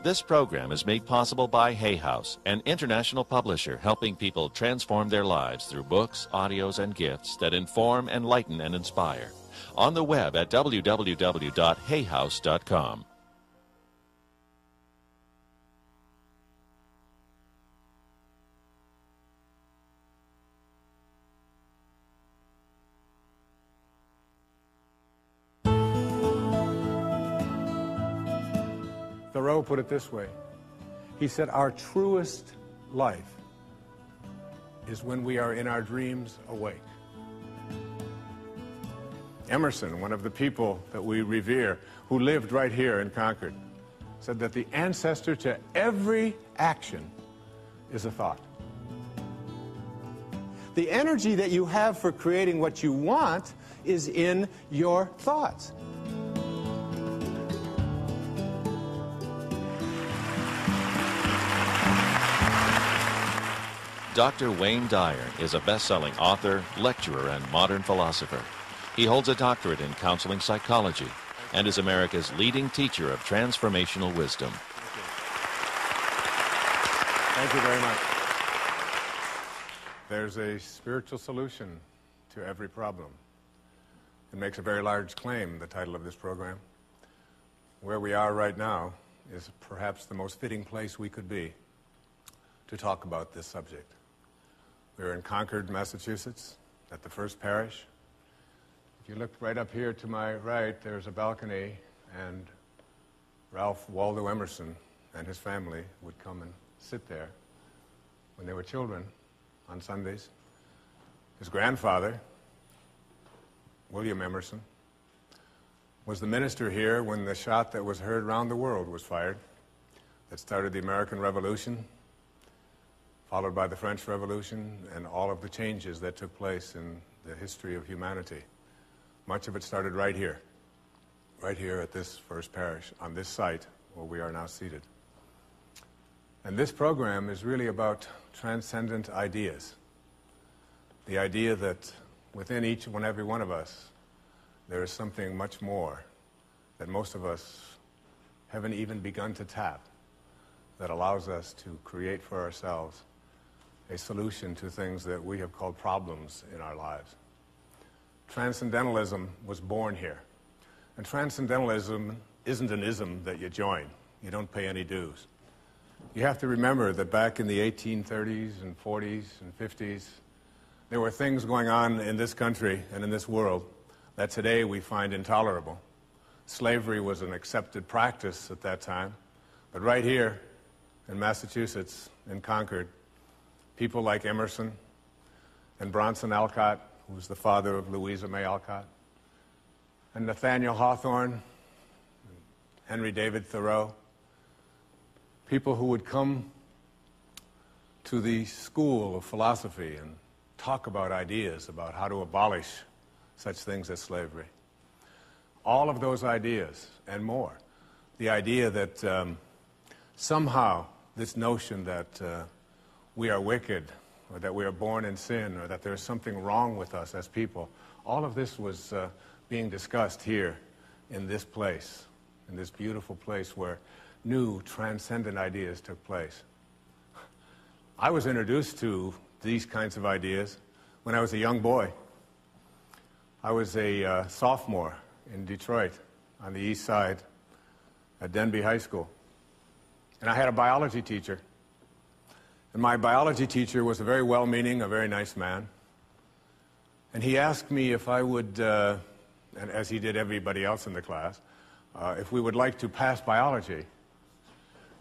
This program is made possible by Hay House, an international publisher helping people transform their lives through books, audios, and gifts that inform, enlighten, and inspire. On the web at www.hayhouse.com. Thoreau put it this way. He said, our truest life is when we are in our dreams awake. Emerson, one of the people that we revere, who lived right here in Concord, said that the ancestor to every action is a thought. The energy that you have for creating what you want is in your thoughts. Dr. Wayne Dyer is a best-selling author, lecturer, and modern philosopher. He holds a doctorate in counseling psychology and is America's leading teacher of transformational wisdom. Thank you very much. There's a spiritual solution to every problem. It makes a very large claim, the title of this program. Where we are right now is perhaps the most fitting place we could be to talk about this subject. We're in Concord, Massachusetts, at the First Parish. If you look right up here to my right, there's a balcony, and Ralph Waldo Emerson and his family would come and sit there when they were children on Sundays. His grandfather, William Emerson, was the minister here when the shot that was heard around the world was fired, that started the American Revolution, followed by the French Revolution and all of the changes that took place in the history of humanity. Much of it started right here at this First Parish, on this site where we are now seated. And this program is really about transcendent ideas. The idea that within each and every one of us, there is something much more that most of us haven't even begun to tap, that allows us to create for ourselves a solution to things that we have called problems in our lives. Transcendentalism was born here. And transcendentalism isn't an ism that you join. You don't pay any dues. You have to remember that back in the 1830s and 40s and 50s, there were things going on in this country and in this world that today we find intolerable. Slavery was an accepted practice at that time. But right here in Massachusetts, in Concord, people like Emerson and Bronson Alcott, who was the father of Louisa May Alcott, and Nathaniel Hawthorne, and Henry David Thoreau, people who would come to the school of philosophy and talk about ideas about how to abolish such things as slavery. All of those ideas and more. The idea that somehow this notion that we are wicked, or that we are born in sin, or that there's something wrong with us as people. All of this was being discussed here in this place, in this beautiful place where new transcendent ideas took place. I was introduced to these kinds of ideas when I was a young boy. I was a sophomore in Detroit on the east side at Denby High School. And I had a biology teacher. And my biology teacher was a very well-meaning, a very nice man. And he asked me if I would, and as he did everybody else in the class, if we would like to pass biology,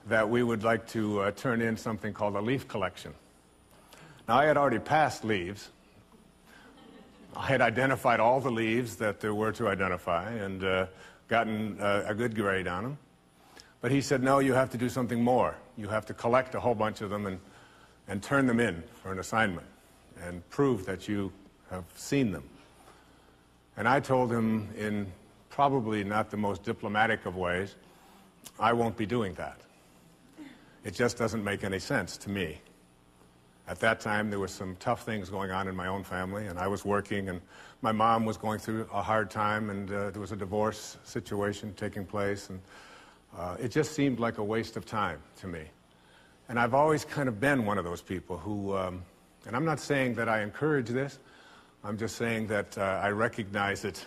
that we would like to turn in something called a leaf collection. Now, I had already passed leaves. I had identified all the leaves that there were to identify and gotten a good grade on them. But he said, no, you have to do something more. You have to collect a whole bunch of them and turn them in for an assignment and prove that you have seen them. And I told him, in probably not the most diplomatic of ways, I won't be doing that. It just doesn't make any sense to me. At that time, there were some tough things going on in my own family, and I was working, and my mom was going through a hard time, and there was a divorce situation taking place, and It just seemed like a waste of time to me. And I've always kind of been one of those people who, and I'm not saying that I encourage this, I'm just saying that I recognize it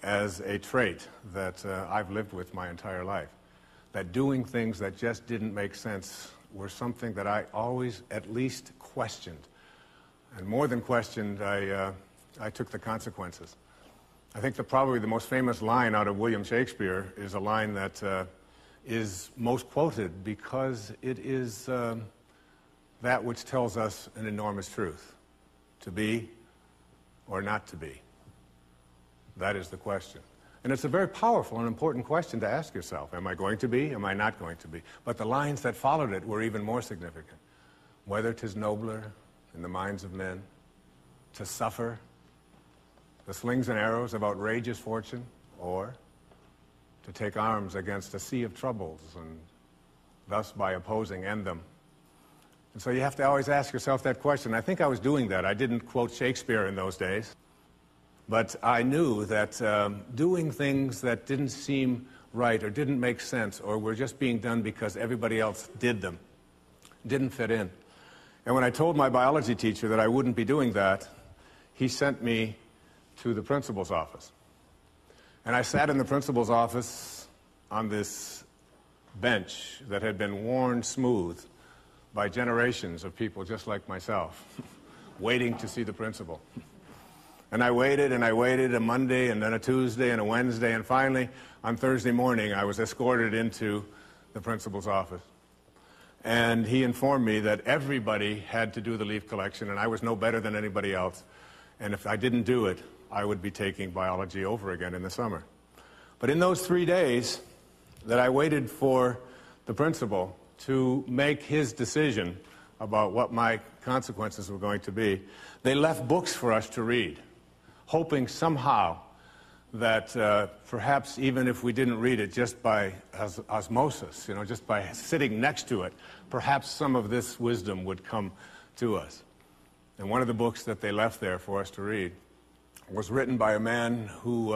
as a trait that I've lived with my entire life. That doing things that just didn't make sense were something that I always at least questioned. And more than questioned, I took the consequences. I think probably the most famous line out of William Shakespeare is a line that is most quoted because it is that which tells us an enormous truth. To be or not to be? That is the question. And it's a very powerful and important question to ask yourself. Am I going to be? Am I not going to be? But the lines that followed it were even more significant. Whether 'tis nobler in the minds of men to suffer the slings and arrows of outrageous fortune, or to take arms against a sea of troubles and thus by opposing end them. And so you have to always ask yourself that question. I think I was doing that. I didn't quote Shakespeare in those days. But I knew that doing things that didn't seem right or didn't make sense or were just being done because everybody else did them didn't fit in. And when I told my biology teacher that I wouldn't be doing that, he sent me to the principal's office. And I sat in the principal's office on this bench that had been worn smooth by generations of people just like myself, waiting to see the principal. And I waited a Monday and then a Tuesday and a Wednesday, and finally on Thursday morning I was escorted into the principal's office. And he informed me that everybody had to do the leaf collection and I was no better than anybody else. And if I didn't do it, I would be taking biology over again in the summer. But in those 3 days that I waited for the principal to make his decision about what my consequences were going to be, they left books for us to read, hoping somehow that perhaps even if we didn't read it just by osmosis, just by sitting next to it, perhaps some of this wisdom would come to us. And one of the books that they left there for us to read was written by a man who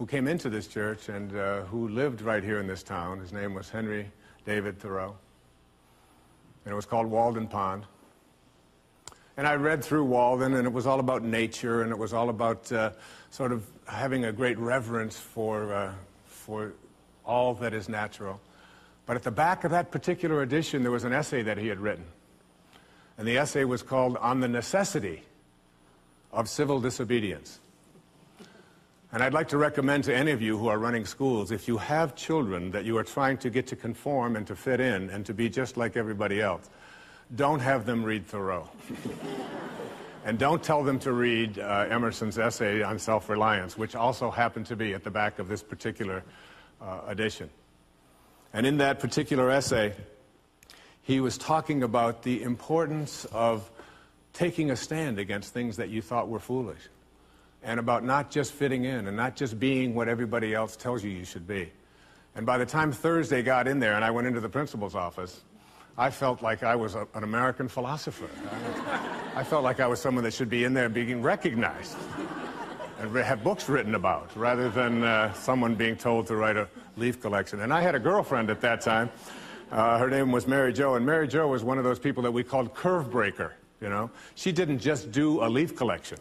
came into this church and who lived right here in this town. His name was Henry David Thoreau. And it was called Walden Pond. And I read through Walden, and it was all about nature, and it was all about sort of having a great reverence for all that is natural. But at the back of that particular edition, there was an essay that he had written. And the essay was called On the Necessity of Civil Disobedience. And I'd like to recommend to any of you who are running schools, if you have children that you are trying to get to conform and to fit in and to be just like everybody else, don't have them read Thoreau. And don't tell them to read Emerson's essay on self-reliance, which also happened to be at the back of this particular edition. And in that particular essay, he was talking about the importance of taking a stand against things that you thought were foolish, and about not just fitting in and not just being what everybody else tells you should be. And by the time Thursday got in there and I went into the principal's office, I felt like I was an American philosopher. I felt like I was someone that should be in there being recognized and have books written about, rather than someone being told to write a leaf collection. And I had a girlfriend at that time. Her name was Mary Jo, and Mary Jo was one of those people that we called curve breaker, She didn't just do a leaf collection.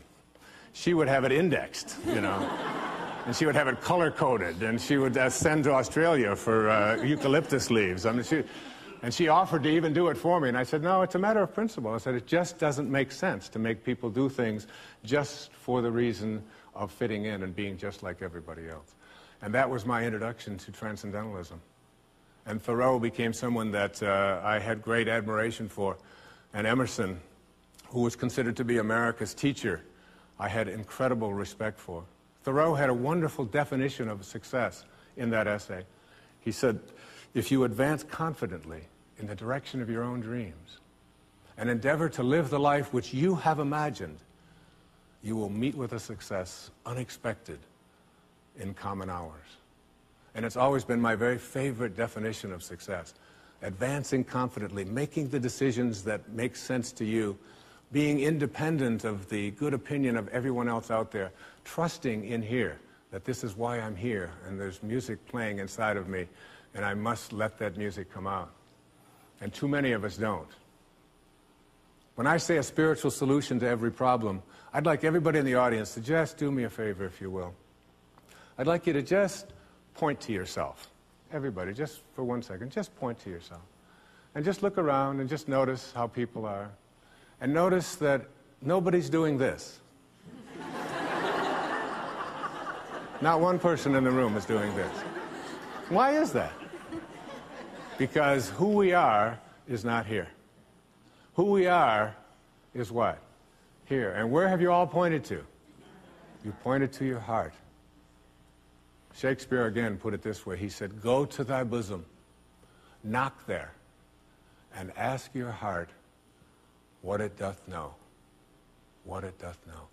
She would have it indexed, and she would have it color-coded, and she would send to Australia for eucalyptus leaves. I mean, she offered to even do it for me, and I said, no, it's a matter of principle. I said, it just doesn't make sense to make people do things just for the reason of fitting in and being just like everybody else. And that was my introduction to transcendentalism. And Thoreau became someone that I had great admiration for, and Emerson, who was considered to be America's teacher, I had incredible respect for. Thoreau had a wonderful definition of success in that essay. He said, if you advance confidently in the direction of your own dreams and endeavor to live the life which you have imagined, you will meet with a success unexpected in common hours. And it's always been my very favorite definition of success. Advancing confidently, making the decisions that make sense to you, being independent of the good opinion of everyone else out there, trusting in here that this is why I'm here, and there's music playing inside of me, and I must let that music come out. And too many of us don't. When I say a spiritual solution to every problem, I'd like everybody in the audience to just do me a favor, if you will. I'd like you to just point to yourself. Everybody, just for 1 second, just point to yourself. And just look around and just notice how people are. And notice that nobody's doing this. Not one person in the room is doing this. Why is that? Because who we are is not here. Who we are is what? Here. And where have you all pointed to? You pointed to your heart. Shakespeare again put it this way. He said, "Go to thy bosom, knock there, and ask your heart what it doth know." What it doth know.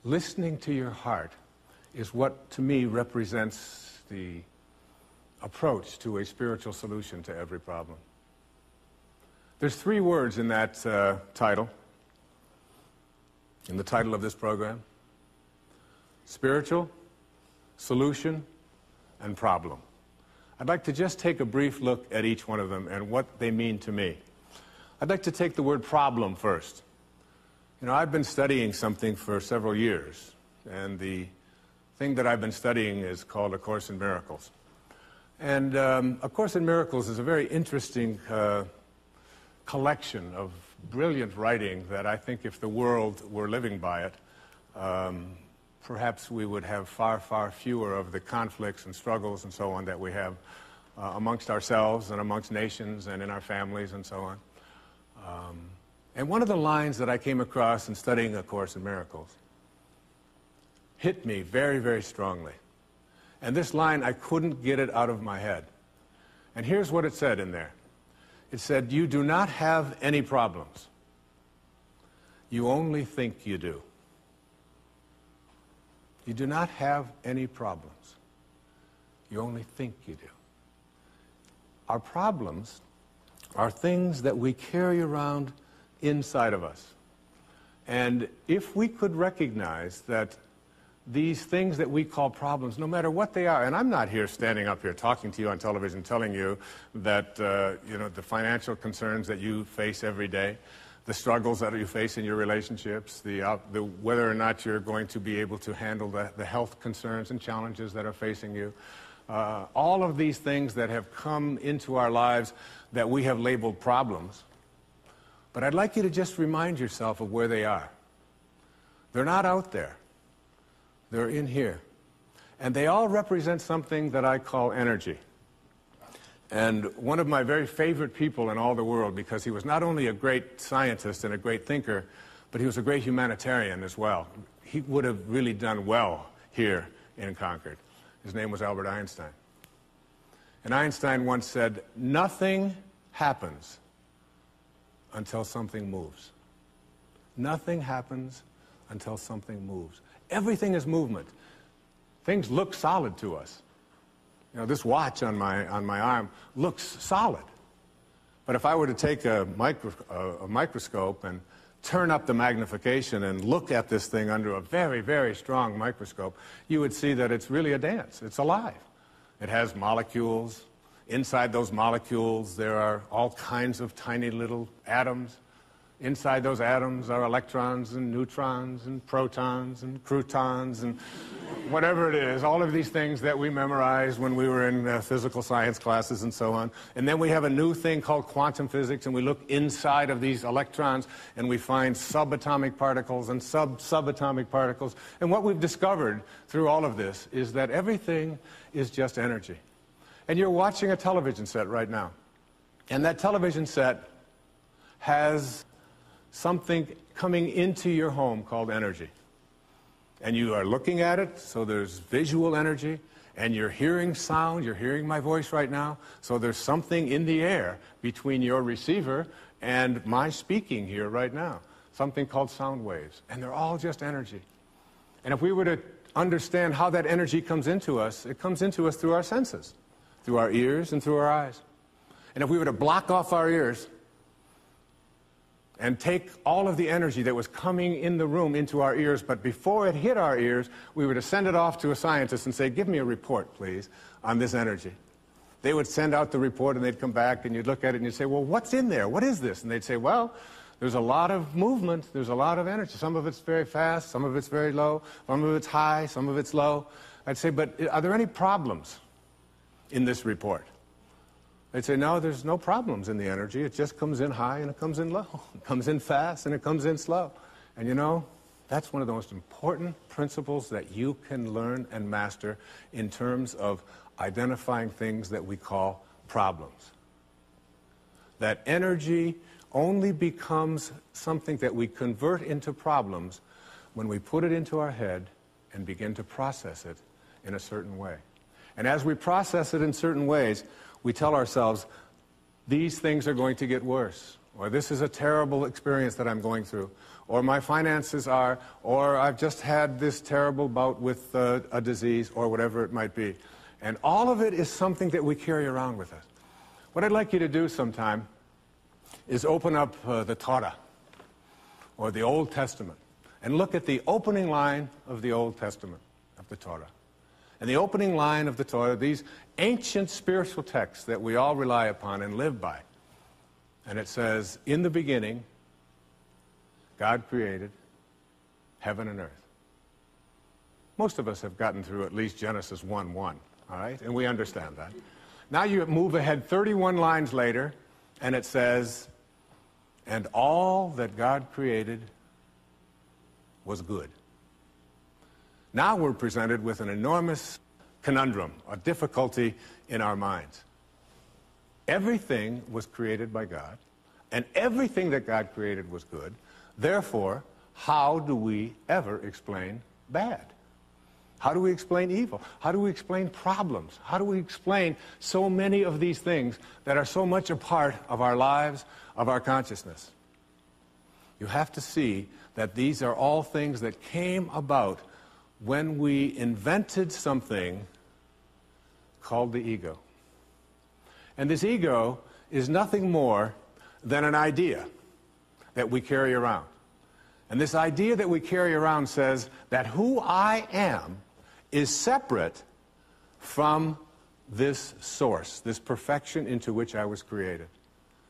Listening to your heart is what, to me, represents the approach to a spiritual solution to every problem. There's 3 words in that title, in the title of this program: spiritual, solution, and problem. I'd like to just take a brief look at each one of them and what they mean to me. I'd like to take the word problem first. You know, I've been studying something for several years, and the thing that I've been studying is called A Course in Miracles. And A Course in Miracles is a very interesting collection of brilliant writing that I think if the world were living by it, perhaps we would have far, far fewer of the conflicts and struggles and so on that we have amongst ourselves and amongst nations and in our families and so on. And one of the lines that I came across in studying A Course in Miracles hit me very, very strongly. And this line, I couldn't get it out of my head. And here's what it said in there. It said, "You do not have any problems. You only think you do." You do not have any problems. You only think you do. Our problems are things that we carry around inside of us. And if we could recognize that these things that we call problems, no matter what they are, and I'm not here standing up here talking to you on television telling you that the financial concerns that you face every day, the struggles that you face in your relationships, the whether or not you're going to be able to handle the health concerns and challenges that are facing you, all of these things that have come into our lives that we have labeled problems. But I'd like you to just remind yourself of where they are. They're not out there. They're in here. And they all represent something that I call energy. And one of my very favorite people in all the world, because he was not only a great scientist and a great thinker, but he was a great humanitarian as well. He would have really done well here in Concord. His name was Albert Einstein. And Einstein once said, "Nothing happens until something moves." Nothing happens until something moves. Everything is movement. Things look solid to us. You know, this watch on my arm looks solid. But if I were to take a microscope and turn up the magnification and look at this thing under a very, very strong microscope, you would see that it's really a dance. It's alive. It has molecules. Inside those molecules, there are all kinds of tiny little atoms. Inside those atoms are electrons and neutrons and protons and croutons and whatever it is, all of these things that we memorized when we were in physical science classes and so on. And then we have a new thing called quantum physics, and we look inside of these electrons and we find subatomic particles and subatomic particles. And what we've discovered through all of this is that everything is just energy. And you're watching a television set right now. And that television set has something coming into your home called energy. And you are looking at it, so there's visual energy, and you're hearing sound, you're hearing my voice right now, so there's something in the air between your receiver and my speaking here right now, something called sound waves, and they're all just energy. And if we were to understand how that energy comes into us, it comes into us through our senses, through our ears and through our eyes. And if we were to block off our ears and take all of the energy that was coming in the room into our ears, but before it hit our ears, we were to send it off to a scientist and say, give me a report, please, on this energy. They would send out the report, and they'd come back, and you'd look at it, and you'd say, well, what's in there? What is this? And they'd say, well, there's a lot of movement. There's a lot of energy. Some of it's very fast. Some of it's very low. Some of it's high. Some of it's low. I'd say, but are there any problems in this report? They'd say, no, there's no problems in the energy. It just comes in high and it comes in low. It comes in fast and it comes in slow. And you know, that's one of the most important principles that you can learn and master in terms of identifying things that we call problems. That energy only becomes something that we convert into problems when we put it into our head and begin to process it in a certain way. And as we process it in certain ways, we tell ourselves, these things are going to get worse, or this is a terrible experience that I'm going through, or my finances are, or I've just had this terrible bout with a disease, or whatever it might be. And all of it is something that we carry around with us. What I'd like you to do sometime is open up the Torah, or the Old Testament, and look at the opening line of the Old Testament, of the Torah. And the opening line of the Torah, these ancient spiritual texts that we all rely upon and live by. And it says, in the beginning, God created heaven and earth. Most of us have gotten through at least Genesis 1:1, all right? And we understand that. Now you move ahead 31 lines later, and it says, and all that God created was good. Now we're presented with an enormous conundrum, a difficulty in our minds. Everything was created by God, and everything that God created was good. Therefore, how do we ever explain bad? How do we explain evil? How do we explain problems? How do we explain so many of these things that are so much a part of our lives, of our consciousness? You have to see that these are all things that came about when we invented something called the ego. And this ego is nothing more than an idea that we carry around. And this idea that we carry around says that who I am is separate from this source, this perfection into which I was created.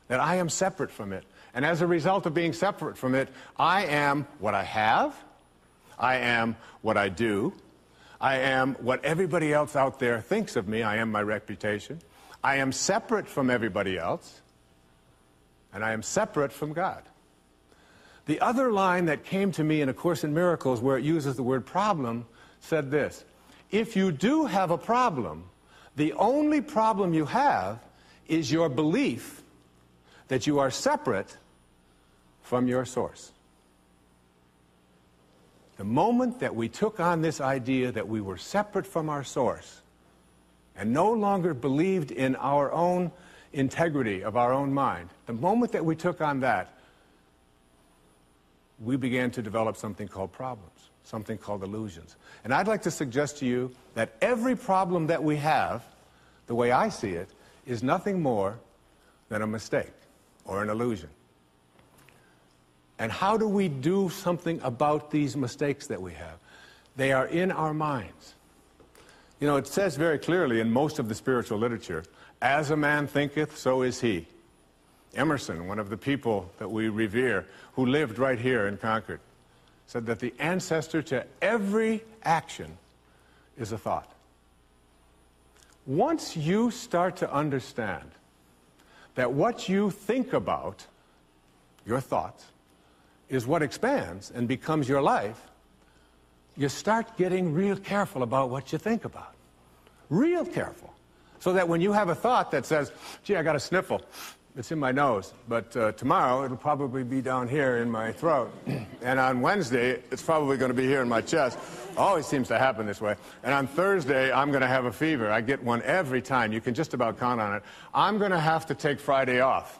That I am separate from it. And as a result of being separate from it, I am what I have, I am what I do, I am what everybody else out there thinks of me, I am my reputation, I am separate from everybody else, and I am separate from God. The other line that came to me in A Course in Miracles, where it uses the word problem, said this: if you do have a problem, the only problem you have is your belief that you are separate from your source. The moment that we took on this idea that we were separate from our source and no longer believed in our own integrity of our own mind, the moment that we took on that, we began to develop something called problems, something called illusions. And I'd like to suggest to you that every problem that we have, the way I see it, is nothing more than a mistake or an illusion. And how do we do something about these mistakes that we have? They are in our minds. You know, it says very clearly in most of the spiritual literature, as a man thinketh, so is he. Emerson, one of the people that we revere, who lived right here in Concord, said that the ancestor to every action is a thought. Once you start to understand that what you think about, your thoughts, is what expands and becomes your life, you start getting real careful about what you think about. Real careful. So that when you have a thought that says, gee, I got a sniffle, it's in my nose, but tomorrow it'll probably be down here in my throat. And on Wednesday, it's probably going to be here in my chest. Always seems to happen this way. And on Thursday, I'm going to have a fever. I get one every time. You can just about count on it. I'm going to have to take Friday off.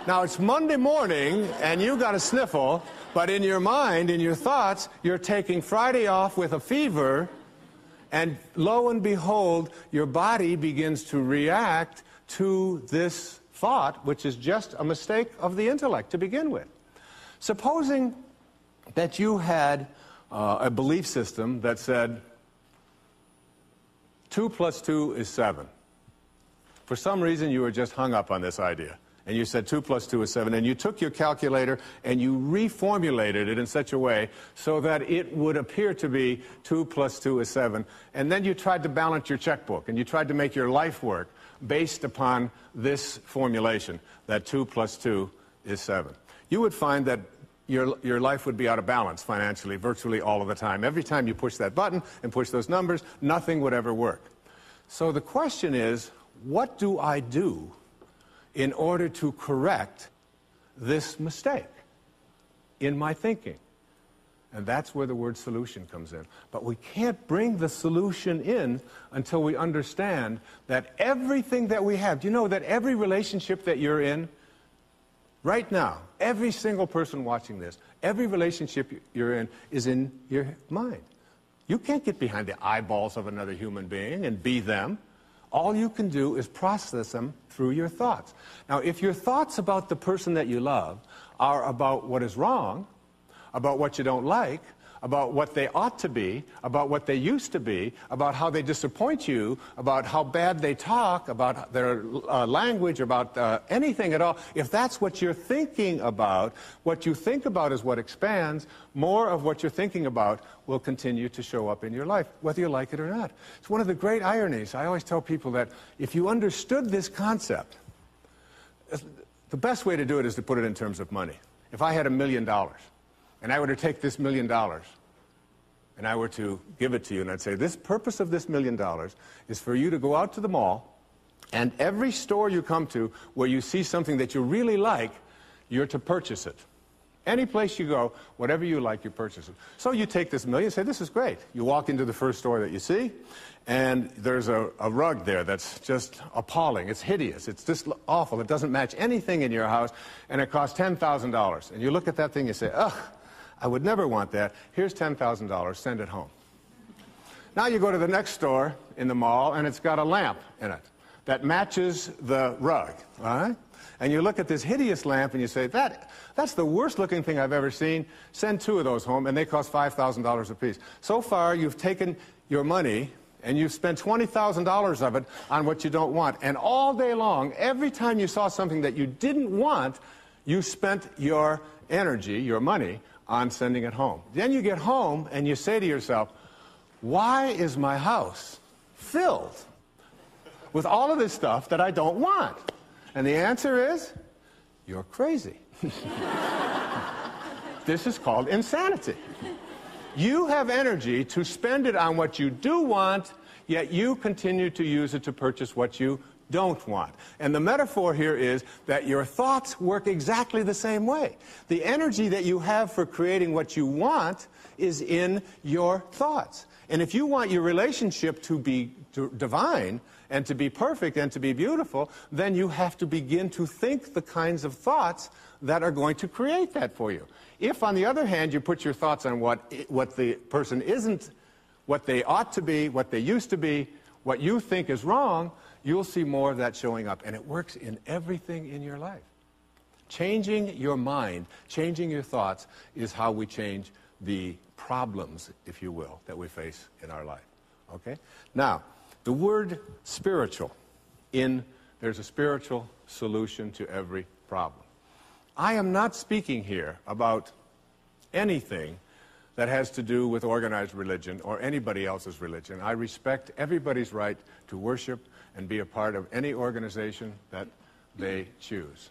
Now, it's Monday morning, and you got a sniffle, but in your mind, in your thoughts, you're taking Friday off with a fever, and lo and behold, your body begins to react to this thought, which is just a mistake of the intellect to begin with. Supposing that you had a belief system that said 2 plus 2 is 7. For some reason, you were just hung up on this idea. And you said 2 plus 2 is 7. And you took your calculator and you reformulated it in such a way so that it would appear to be 2 plus 2 is 7. And then you tried to balance your checkbook. And you tried to make your life work based upon this formulation, that 2 plus 2 is 7. You would find that your life would be out of balance financially virtually all of the time. Every time you push that button and push those numbers, nothing would ever work. So the question is, what do I do in order to correct this mistake in my thinking? And that's where the word solution comes in. But we can't bring the solution in until we understand that everything that we have, do you know that every relationship that you're in right now, every single person watching this, every relationship you're in is in your mind. You can't get behind the eyeballs of another human being and be them. All you can do is process them through your thoughts. Now, if your thoughts about the person that you love are about what is wrong, about what you don't like, about what they ought to be, about what they used to be, about how they disappoint you, about how bad they talk, about their language, about anything at all, if that's what you're thinking about, what you think about is what expands, more of what you're thinking about will continue to show up in your life, whether you like it or not. It's one of the great ironies. I always tell people that if you understood this concept, the best way to do it is to put it in terms of money. If I had $1 million, and I were to take this $1 million, and I were to give it to you, and I'd say, this purpose of this $1 million is for you to go out to the mall, and every store you come to where you see something that you really like, you're to purchase it. Any place you go, whatever you like, you purchase it. So you take this $1 million and say, this is great. You walk into the first store that you see, and there's a rug there that's just appalling. It's hideous. It's just awful. It doesn't match anything in your house, and it costs $10,000. And you look at that thing and you say, ugh, I would never want that. Here's $10,000. Send it home. Now you go to the next store in the mall, and it's got a lamp in it that matches the rug. All right? And you look at this hideous lamp, and you say, that's the worst-looking thing I've ever seen. Send 2 of those home, and they cost $5,000 apiece. So far, you've taken your money, and you've spent $20,000 of it on what you don't want. And all day long, every time you saw something that you didn't want, you spent your energy, your money, on sending it home. Then you get home and you say to yourself, why is my house filled with all of this stuff that I don't want? And the answer is, you're crazy. This is called insanity. You have energy to spend it on what you do want, yet you continue to use it to purchase what you don't want. And the metaphor here is that your thoughts work exactly the same way. The energy that you have for creating what you want is in your thoughts. And if you want your relationship to be divine and to be perfect and to be beautiful, then you have to begin to think the kinds of thoughts that are going to create that for you. If, on the other hand, you put your thoughts on what the person isn't, what they ought to be, what they used to be, what you think is wrong, you'll see more of that showing up. And it works in everything in your life. Changing your mind, changing your thoughts is how we change the problems, if you will, that we face in our life. Okay? Now, the word spiritual, there's a spiritual solution to every problem. I am not speaking here about anything that has to do with organized religion or anybody else's religion. I respect everybody's right to worship and be a part of any organization that they choose.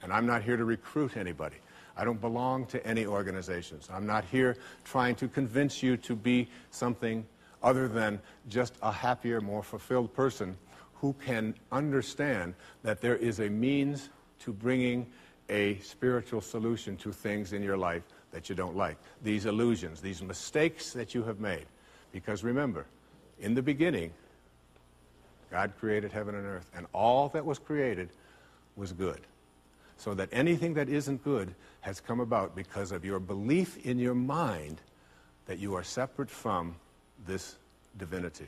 And I'm not here to recruit anybody. I don't belong to any organizations. I'm not here trying to convince you to be something other than just a happier, more fulfilled person who can understand that there is a means to bringing a spiritual solution to things in your life that you don't like. These illusions, these mistakes that you have made. Because remember, in the beginning, God created heaven and earth, and all that was created was good. So that anything that isn't good has come about because of your belief in your mind that you are separate from this divinity.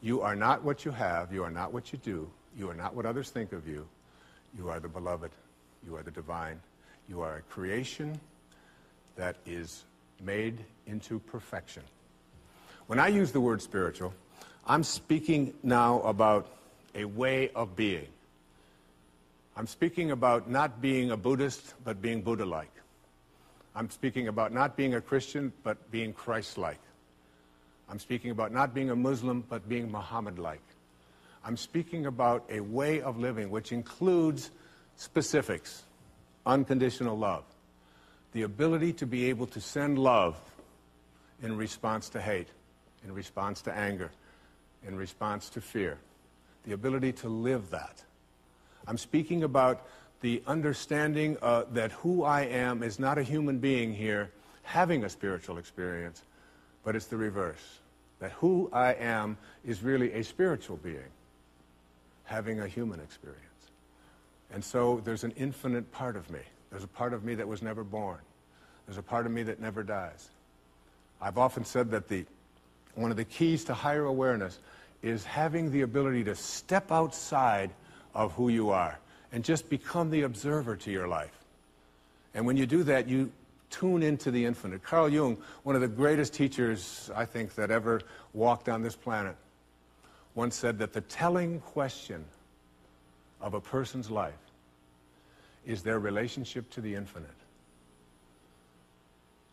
You are not what you have. You are not what you do. You are not what others think of you. You are the beloved. You are the divine. You are a creation that is made into perfection. When I use the word spiritual, I'm speaking now about a way of being. I'm speaking about not being a Buddhist, but being Buddha-like. I'm speaking about not being a Christian, but being Christ-like. I'm speaking about not being a Muslim, but being Muhammad-like. I'm speaking about a way of living which includes specifics, unconditional love, the ability to be able to send love in response to hate, in response to anger, in response to fear, the ability to live that. I'm speaking about the understanding that who I am is not a human being here having a spiritual experience, but it's the reverse. That who I am is really a spiritual being having a human experience. And so there's an infinite part of me. There's a part of me that was never born. There's a part of me that never dies. I've often said that one of the keys to higher awareness is having the ability to step outside of who you are and just become the observer to your life. And when you do that, you tune into the infinite. Carl Jung, one of the greatest teachers, I think, that ever walked on this planet, once said that the telling question of a person's life is their relationship to the infinite.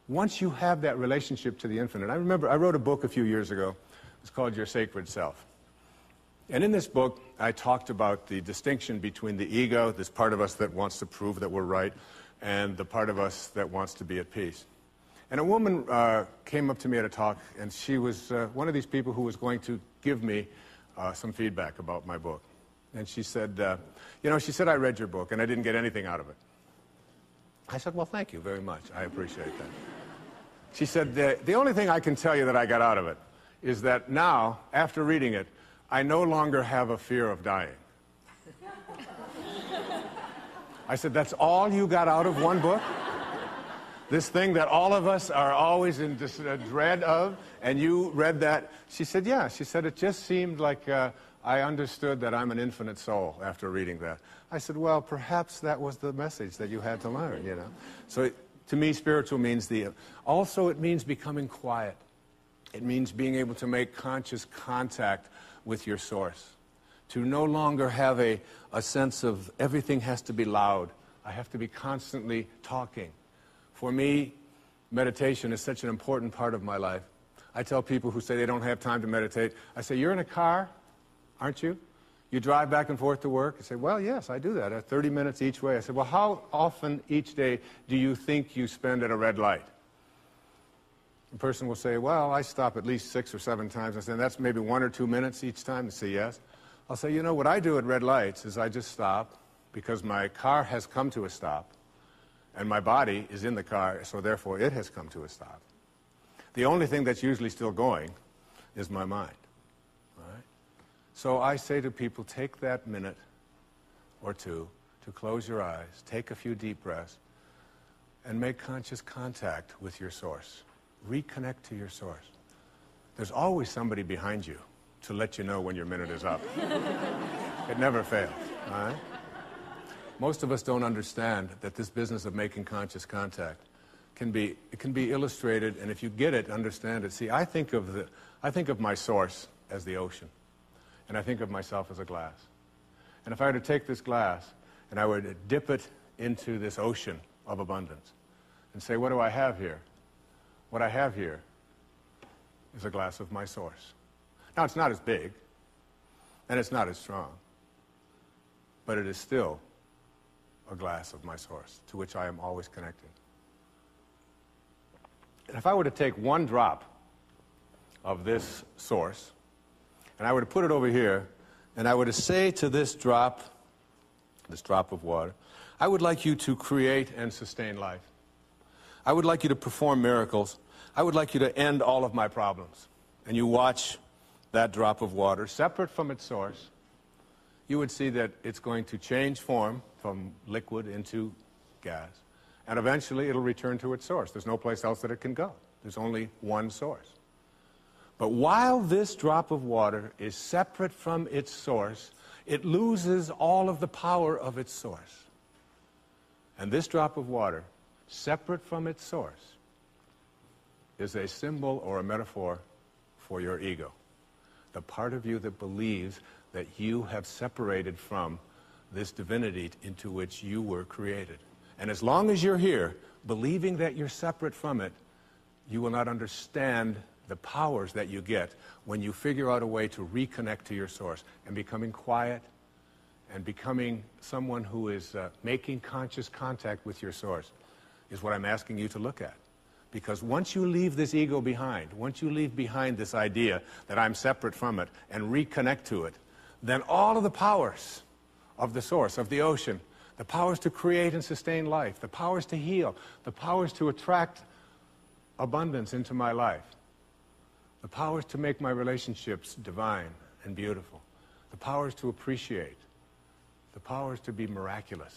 Once you have that relationship to the infinite, I remember I wrote a book a few years ago. It's called Your Sacred Self. And in this book, I talked about the distinction between the ego, this part of us that wants to prove that we're right, and the part of us that wants to be at peace. And a woman came up to me at a talk, and she was one of these people who was going to give me some feedback about my book. And she said, she said, I read your book, and I didn't get anything out of it. I said, well, thank you very much. I appreciate that. She said, the only thing I can tell you that I got out of it is that now, after reading it, I no longer have a fear of dying. I said, that's all you got out of one book? This thing that all of us are always in dread of, and you read that? She said, yeah. She said, it just seemed like I understood that I'm an infinite soul after reading that. I said, well, perhaps that was the message that you had to learn, you know. So to me, spiritual means also it means becoming quiet. It means being able to make conscious contact with your source. To no longer have a sense of everything has to be loud. I have to be constantly talking. For me, meditation is such an important part of my life. I tell people who say they don't have time to meditate, I say, you're in a car, aren't you? You drive back and forth to work? I say, well, yes, I do that. 30 minutes each way. I said, well, how often each day do you think you spend at a red light? The person will say, well, I stop at least 6 or 7 times. I say, that's maybe 1 or 2 minutes each time. They say, yes. I'll say, you know, what I do at red lights is I just stop because my car has come to a stop and my body is in the car, so therefore it has come to a stop. The only thing that's usually still going is my mind. All right? So I say to people, take that minute or two to close your eyes, take a few deep breaths, and make conscious contact with your source. Reconnect to your source. There's always somebody behind you to let you know when your minute is up. It never fails, all right? Most of us don't understand that this business of making conscious contact can be illustrated, and if you get it, understand it. See, I think of my source as the ocean, and I think of myself as a glass. And if I were to take this glass and I were to dip it into this ocean of abundance and say, what do I have here? What I have here is a glass of my source. Now, it's not as big, and it's not as strong, but it is still a glass of my source, to which I am always connected. And if I were to take one drop of this source, and I were to put it over here, and I were to say to this drop of water, I would like you to create and sustain life. I would like you to perform miracles. I would like you to end all of my problems. And you watch that drop of water, separate from its source, you would see that it's going to change form from liquid into gas. And eventually it'll return to its source. There's no place else that it can go. There's only one source. But while this drop of water is separate from its source, it loses all of the power of its source. And this drop of water, separate from its source, is a symbol or a metaphor for your ego, the part of you that believes that you have separated from this divinity into which you were created. And as long as you're here, believing that you're separate from it, you will not understand the powers that you get when you figure out a way to reconnect to your source. And becoming quiet and becoming someone who is making conscious contact with your source is what I'm asking you to look at. Because once you leave this ego behind, once you leave behind this idea that I'm separate from it and reconnect to it, then all of the powers of the source, of the ocean, the powers to create and sustain life, the powers to heal, the powers to attract abundance into my life, the powers to make my relationships divine and beautiful, the powers to appreciate, the powers to be miraculous.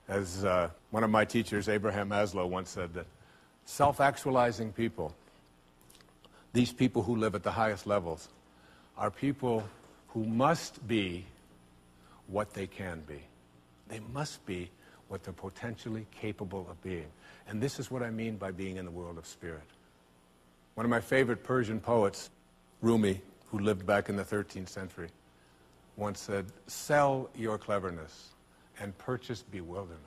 As one of my teachers, Abraham Maslow, once said, that self-actualizing people, these people who live at the highest levels, are people who must be what they can be. They must be what they're potentially capable of being. And this is what I mean by being in the world of spirit. One of my favorite Persian poets, Rumi, who lived back in the 13th century, once said, "Sell your cleverness and purchase bewilderment."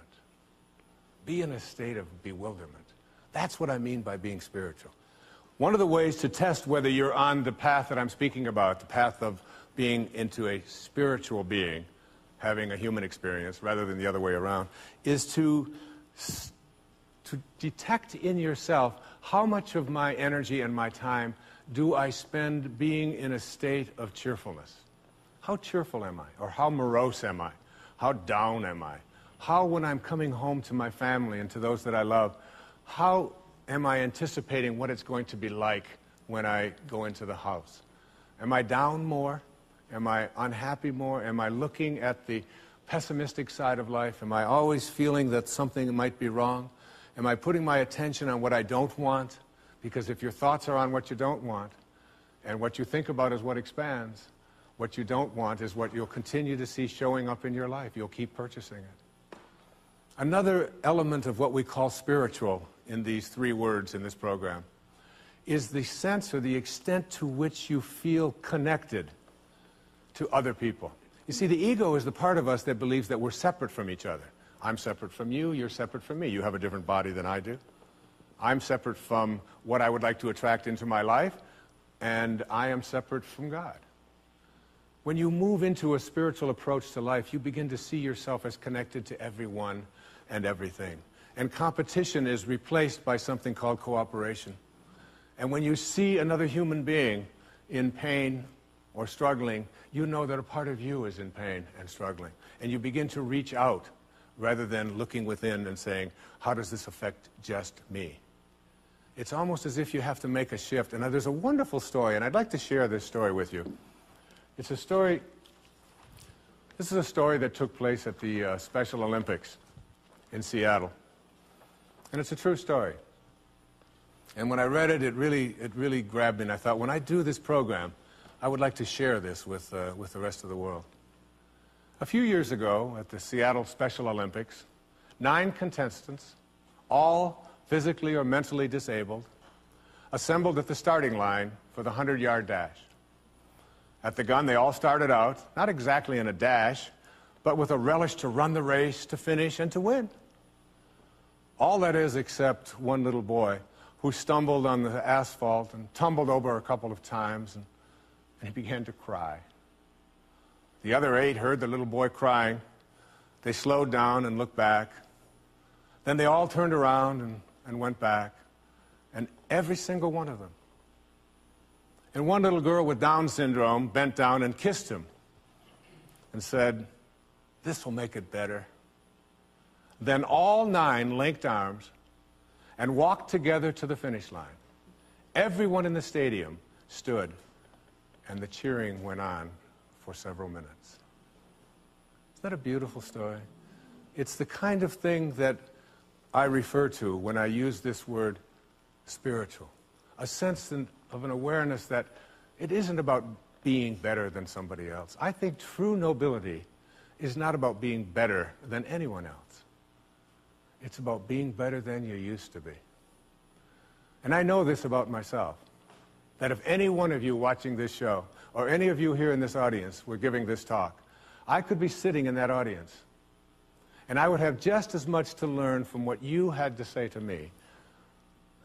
Be in a state of bewilderment. That's what I mean by being spiritual. One of the ways to test whether you're on the path that I'm speaking about, the path of being into a spiritual being, having a human experience rather than the other way around, is to detect in yourself how much of my energy and my time do I spend being in a state of cheerfulness. How cheerful am I? Or how morose am I? How down am I? How, when I'm coming home to my family and to those that I love, how am I anticipating what it's going to be like when I go into the house? Am I down more? Am I unhappy more? Am I looking at the pessimistic side of life? Am I always feeling that something might be wrong? Am I putting my attention on what I don't want? Because if your thoughts are on what you don't want, and what you think about is what expands, what you don't want is what you'll continue to see showing up in your life. You'll keep purchasing it. Another element of what we call spiritual in these three words in this program is the sense or the extent to which you feel connected to other people. You see, the ego is the part of us that believes that we're separate from each other. I'm separate from you, you're separate from me. You have a different body than I do. I'm separate from what I would like to attract into my life, and I am separate from God. When you move into a spiritual approach to life, you begin to see yourself as connected to everyone and everything. And competition is replaced by something called cooperation. And when you see another human being in pain or struggling, you know that a part of you is in pain and struggling. And you begin to reach out rather than looking within and saying, how does this affect just me? It's almost as if you have to make a shift. And there's a wonderful story, and I'd like to share this story with you. It's a story, this is a story that took place at the Special Olympics in Seattle. And it's a true story. And when I read it, it really grabbed me. And I thought, when I do this program, I would like to share this with the rest of the world. A few years ago, at the Seattle Special Olympics, 9 contestants, all physically or mentally disabled, assembled at the starting line for the 100-yard dash. At the gun, they all started out, not exactly in a dash, but with a relish to run the race, to finish, and to win. All that is except one little boy who stumbled on the asphalt and tumbled over a couple of times, and he began to cry. The other 8 heard the little boy crying. They slowed down and looked back. Then they all turned around and went back, and every single one of them. And one little girl with Down syndrome bent down and kissed him and said, "This will make it better." Then all 9 linked arms and walked together to the finish line. Everyone in the stadium stood, and the cheering went on for several minutes. Isn't that a beautiful story? It's the kind of thing that I refer to when I use this word spiritual. A sense of an awareness that It isn't about being better than somebody else. I think true nobility is not about being better than anyone else. It's about being better than you used to be. And I know this about myself, that if any one of you watching this show, or any of you here in this audience were giving this talk, I could be sitting in that audience, and I would have just as much to learn from what you had to say to me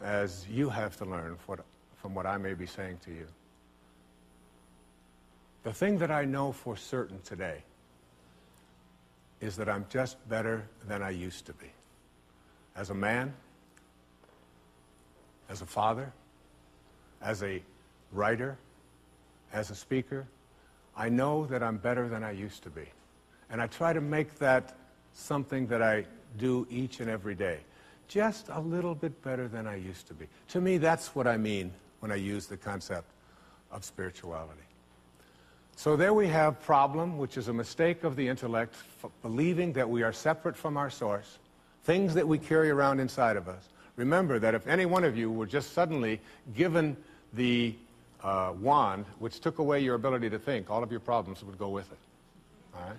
as you have to learn from what I may be saying to you. The thing that I know for certain today is that I'm just better than I used to be. As a man, as a father, as a writer, as a speaker, I know that I'm better than I used to be. And I try to make that something that I do each and every day. Just a little bit better than I used to be. To me, that's what I mean when I use the concept of spirituality. So there we have problem, which is a mistake of the intellect, believing that we are separate from our source, things that we carry around inside of us. Remember that if any one of you were just suddenly given the wand, which took away your ability to think, all of your problems would go with it. All right?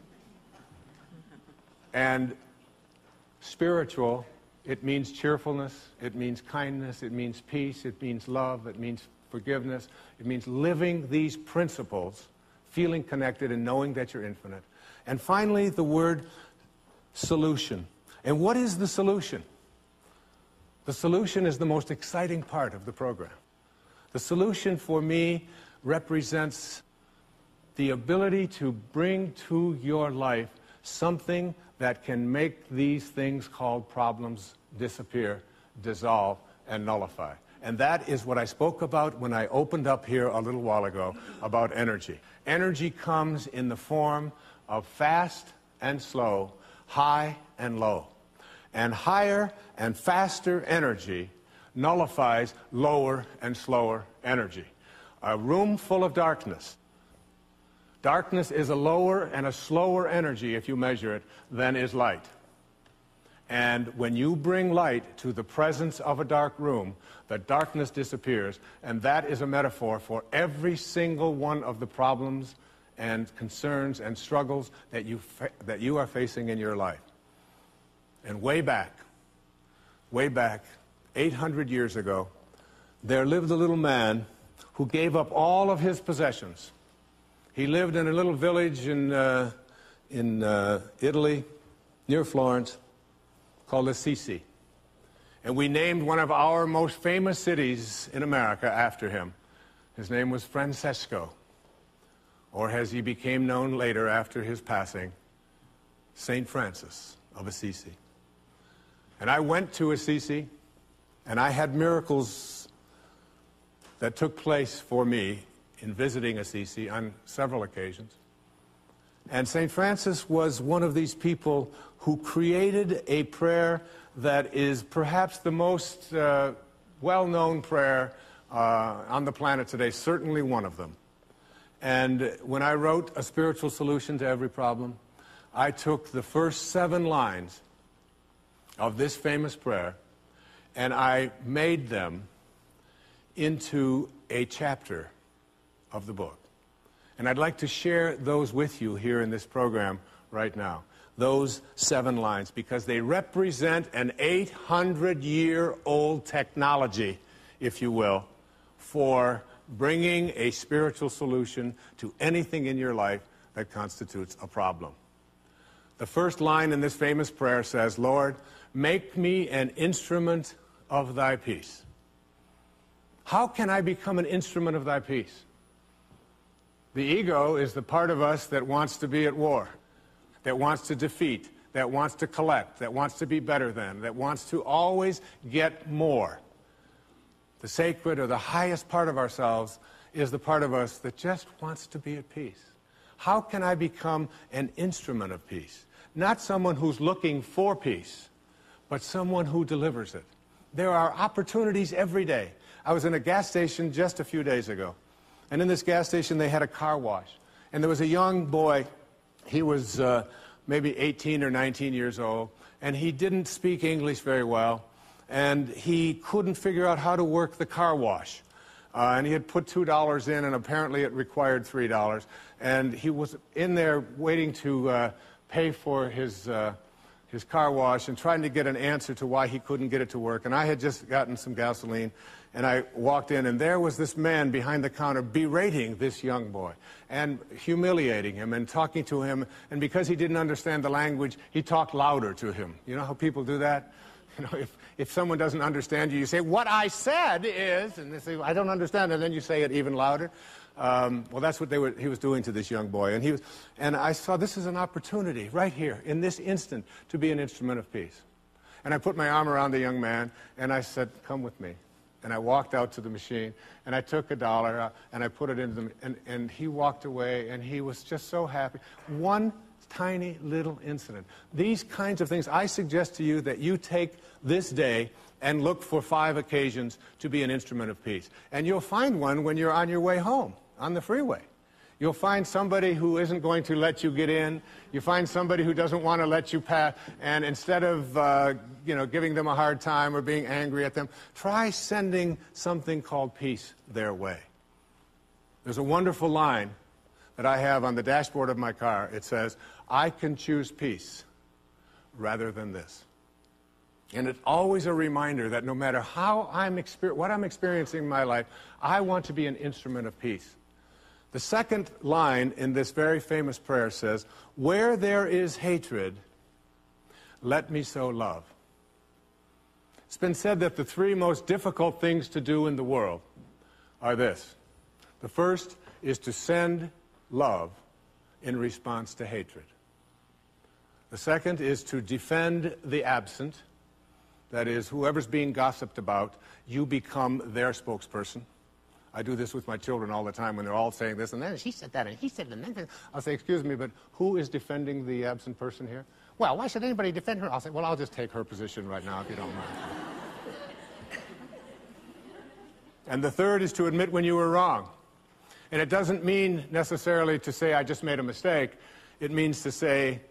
And spiritual, it means cheerfulness, it means kindness, it means peace, it means love, it means forgiveness, it means living these principles, feeling connected and knowing that you're infinite. And finally, the word solution. And what is the solution? The solution is the most exciting part of the program. The solution for me represents the ability to bring to your life something that can make these things called problems disappear, dissolve, and nullify. And that is what I spoke about when I opened up here a little while ago about energy. Energy comes in the form of fast and slow, high and low. And higher and faster energy nullifies lower and slower energy. A room full of darkness. Darkness is a lower and a slower energy, if you measure it, than is light. And when you bring light to the presence of a dark room, the darkness disappears. And that is a metaphor for every single one of the problems and concerns and struggles that you are facing in your life. And way back, 800 years ago, there lived a little man who gave up all of his possessions. He lived in a little village in Italy, near Florence, called Assisi. And we named one of our most famous cities in America after him. His name was Francesco, or as he became known later after his passing, St. Francis of Assisi. And I went to Assisi, and I had miracles that took place for me in visiting Assisi on several occasions. And St. Francis was one of these people who created a prayer that is perhaps the most well-known prayer on the planet today, certainly one of them. And when I wrote A Spiritual Solution to Every Problem, I took the first 7 lines of this famous prayer and I made them into a chapter of the book. And I'd like to share those with you here in this program right now. Those 7 lines, because they represent an 800-year-old technology, if you will, for bringing a spiritual solution to anything in your life that constitutes a problem. The first line in this famous prayer says, "Lord, make me an instrument of thy peace." How can I become an instrument of thy peace? The ego is the part of us that wants to be at war, that wants to defeat, that wants to collect, that wants to be better than, that wants to always get more. The sacred, or the highest part of ourselves, is the part of us that just wants to be at peace. How can I become an instrument of peace? Not someone who's looking for peace, but someone who delivers it. There are opportunities every day. I was in a gas station just a few days ago, and in this gas station they had a car wash. And there was a young boy, he was maybe 18 or 19 years old, and he didn't speak English very well, and he couldn't figure out how to work the car wash. And he had put $2 in, and apparently it required $3. And he was in there waiting to pay for his car wash and trying to get an answer to why he couldn't get it to work. And I had just gotten some gasoline, and I walked in, and there was this man behind the counter berating this young boy and humiliating him and talking to him. And because he didn't understand the language, he talked louder to him. You know how people do that? You know, if someone doesn't understand you, you say, "What I said is," and they say, "I don't understand," and then you say it even louder. Well, that's what he was doing to this young boy. And I saw this is an opportunity right here, in this instant, to be an instrument of peace. And I put my arm around the young man, and I said, "Come with me." And I walked out to the machine, and I took $1, and I put it into and he walked away, and he was just so happy. One tiny little incident. These kinds of things, I suggest to you that you take this day and look for 5 occasions to be an instrument of peace. And you'll find one when you're on your way home, on the freeway. You'll find somebody who isn't going to let you get in. You find somebody who doesn't want to let you pass. And instead of giving them a hard time or being angry at them, try sending something called peace their way. There's a wonderful line that I have on the dashboard of my car. It says, "I can choose peace rather than this." And it's always a reminder that no matter what I'm experiencing in my life, I want to be an instrument of peace. The second line in this very famous prayer says, "Where there is hatred, let me sow love." It's been said that the 3 most difficult things to do in the world are this. The first is to send love in response to hatred. The second is to defend the absent. That is, whoever's being gossiped about, you become their spokesperson. I do this with my children all the time when they're all saying this, and then she said that, and he said that. I'll say, "Excuse me, but who is defending the absent person here?" "Well, why should anybody defend her?" I'll say, "Well, I'll just take her position right now, if you don't mind." And the third is to admit when you were wrong. And it doesn't mean necessarily to say, "I just made a mistake." It means to say,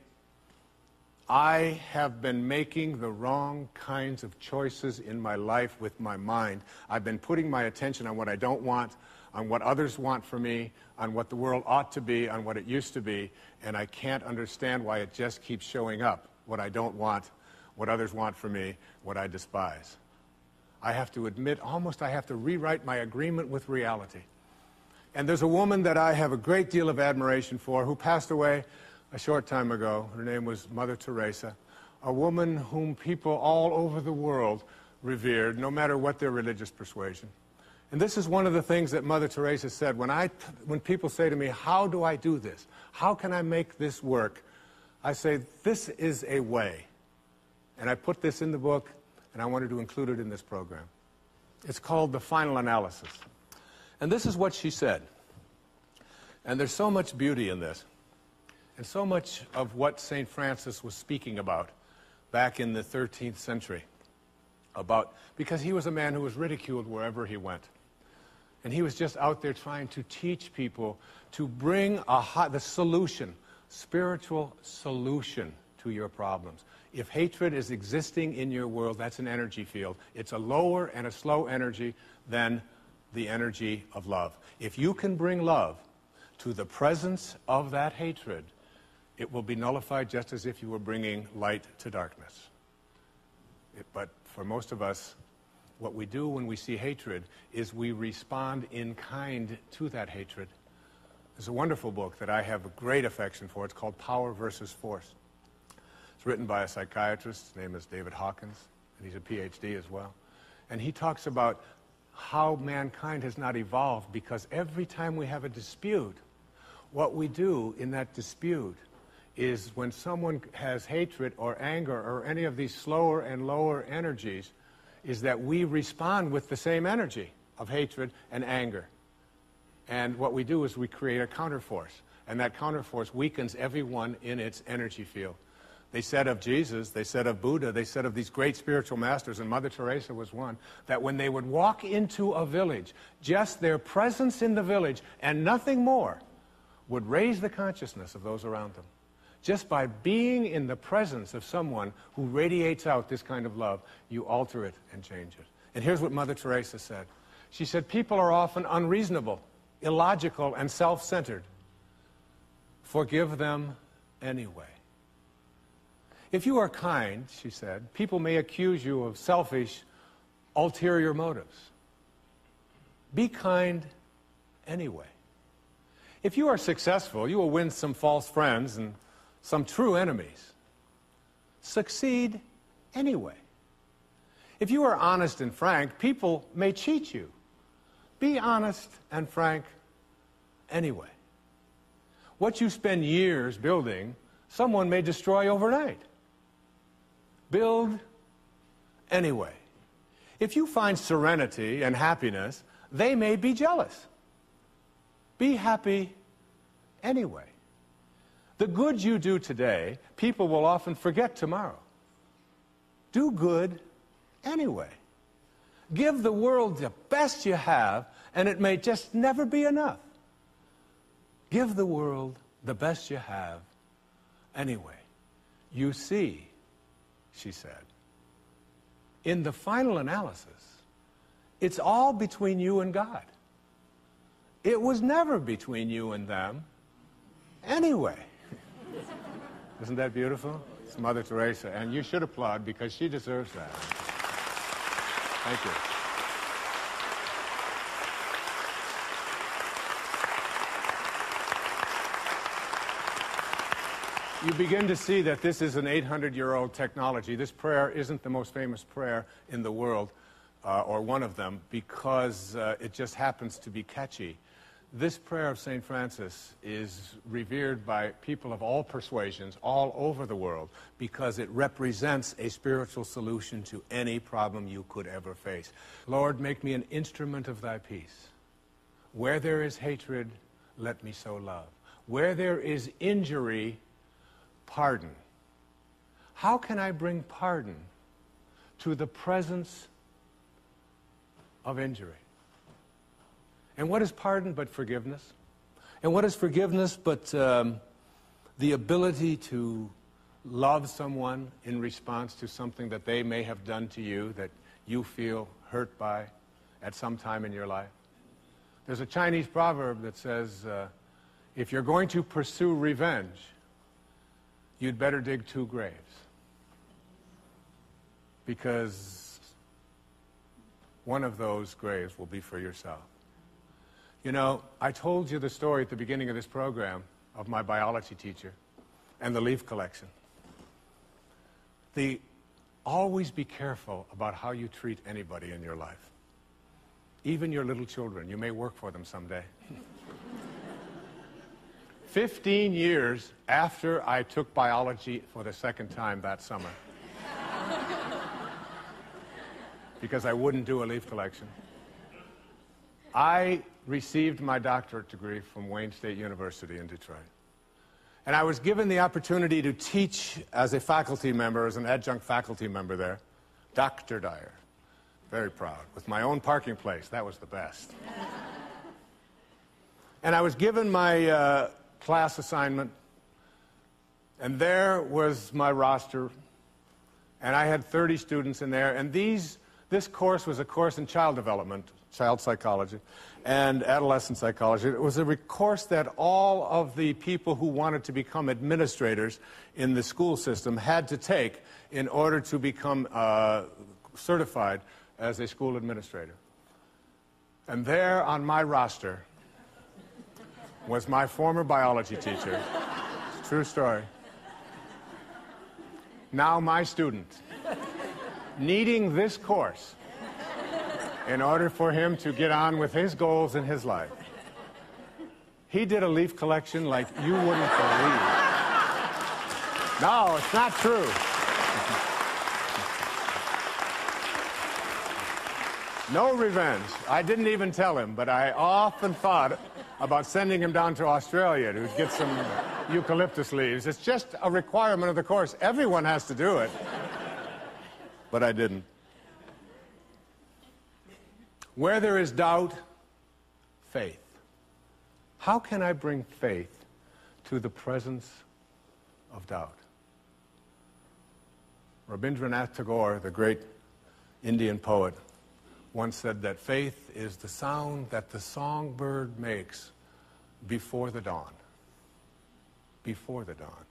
"I have been making the wrong kinds of choices in my life with my mind. I've been putting my attention on what I don't want, on what others want from me, on what the world ought to be, on what it used to be, and I can't understand why it just keeps showing up, what I don't want, what others want from me, what I despise." I have to admit, almost I have to rewrite my agreement with reality. And there's a woman that I have a great deal of admiration for who passed away a short time ago. Her name was Mother Teresa, a woman whom people all over the world revered, no matter what their religious persuasion. And this is one of the things that Mother Teresa said. When people say to me, "How do I do this? How can I make this work?" I say, "This is a way." And I put this in the book, and I wanted to include it in this program. It's called The Final Analysis. And this is what she said. And there's so much beauty in this. And so much of what St. Francis was speaking about back in the 13th century, because he was a man who was ridiculed wherever he went. And he was just out there trying to teach people to bring the solution, spiritual solution to your problems. If hatred is existing in your world, that's an energy field. It's a lower and a slow energy than the energy of love. If you can bring love to the presence of that hatred, it will be nullified just as if you were bringing light to darkness. But for most of us, what we do when we see hatred is we respond in kind to that hatred. There's a wonderful book that I have a great affection for. It's called Power versus Force. It's written by a psychiatrist. His name is David Hawkins, and he's a PhD as well. And he talks about how mankind has not evolved because every time we have a dispute, what we do in that dispute is when someone has hatred or anger or any of these slower and lower energies, is that we respond with the same energy of hatred and anger. And what we do is we create a counterforce, and that counterforce weakens everyone in its energy field. They said of Jesus, they said of Buddha, they said of these great spiritual masters, and Mother Teresa was one, that when they would walk into a village, just their presence in the village and nothing more would raise the consciousness of those around them. Just by being in the presence of someone who radiates out this kind of love, you alter it and change it. And here's what Mother Teresa said. She said, people are often unreasonable, illogical, and self-centered. Forgive them anyway. If you are kind, she said, people may accuse you of selfish, ulterior motives. Be kind anyway. If you are successful, you will win some false friends and some true enemies. Succeed anyway. If you are honest and frank, people may cheat you. Be honest and frank anyway. What you spend years building, someone may destroy overnight. Build anyway. If you find serenity and happiness, they may be jealous. Be happy anyway. The good you do today, people will often forget tomorrow. Do good anyway. Give the world the best you have, and it may just never be enough. Give the world the best you have anyway. You see, she said, in the final analysis, it's all between you and God. It was never between you and them anyway. Isn't that beautiful? It's Mother Teresa, and you should applaud because she deserves that. Thank you. You begin to see that this is an 800-year-old technology. This prayer isn't the most famous prayer in the world, or one of them, because it just happens to be catchy. This prayer of St. Francis is revered by people of all persuasions all over the world because it represents a spiritual solution to any problem you could ever face. Lord, make me an instrument of thy peace. Where there is hatred, let me sow love. Where there is injury, pardon. How can I bring pardon to the presence of injury? And what is pardon but forgiveness? And what is forgiveness but the ability to love someone in response to something that they may have done to you that you feel hurt by at some time in your life? There's a Chinese proverb that says, if you're going to pursue revenge, you'd better dig 2 graves. Because one of those graves will be for yourself. You know, I told you the story at the beginning of this program of my biology teacher and the leaf collection. Always be careful about how you treat anybody in your life. Even your little children. You may work for them someday. 15 years after I took biology for the second time that summer, because I wouldn't do a leaf collection, I received my doctorate degree from Wayne State University in Detroit. And I was given the opportunity to teach as a faculty member, as an adjunct faculty member there, Dr. Dyer. Very proud. With my own parking place. That was the best. And I was given my class assignment, and there was my roster, and I had 30 students in there, and this course was a course in child development, child psychology, and adolescent psychology. It was a course that all of the people who wanted to become administrators in the school system had to take in order to become certified as a school administrator. And there on my roster was my former biology teacher. It's a true story. Now my student, needing this course in order for him to get on with his goals in his life. He did a leaf collection like you wouldn't believe. No, it's not true. No revenge. I didn't even tell him, but I often thought about sending him down to Australia to get some eucalyptus leaves. It's just a requirement of the course. Everyone has to do it. But I didn't. Where there is doubt, faith. How can I bring faith to the presence of doubt? Rabindranath Tagore, the great Indian poet, once said that faith is the sound that the songbird makes before the dawn. Before the dawn.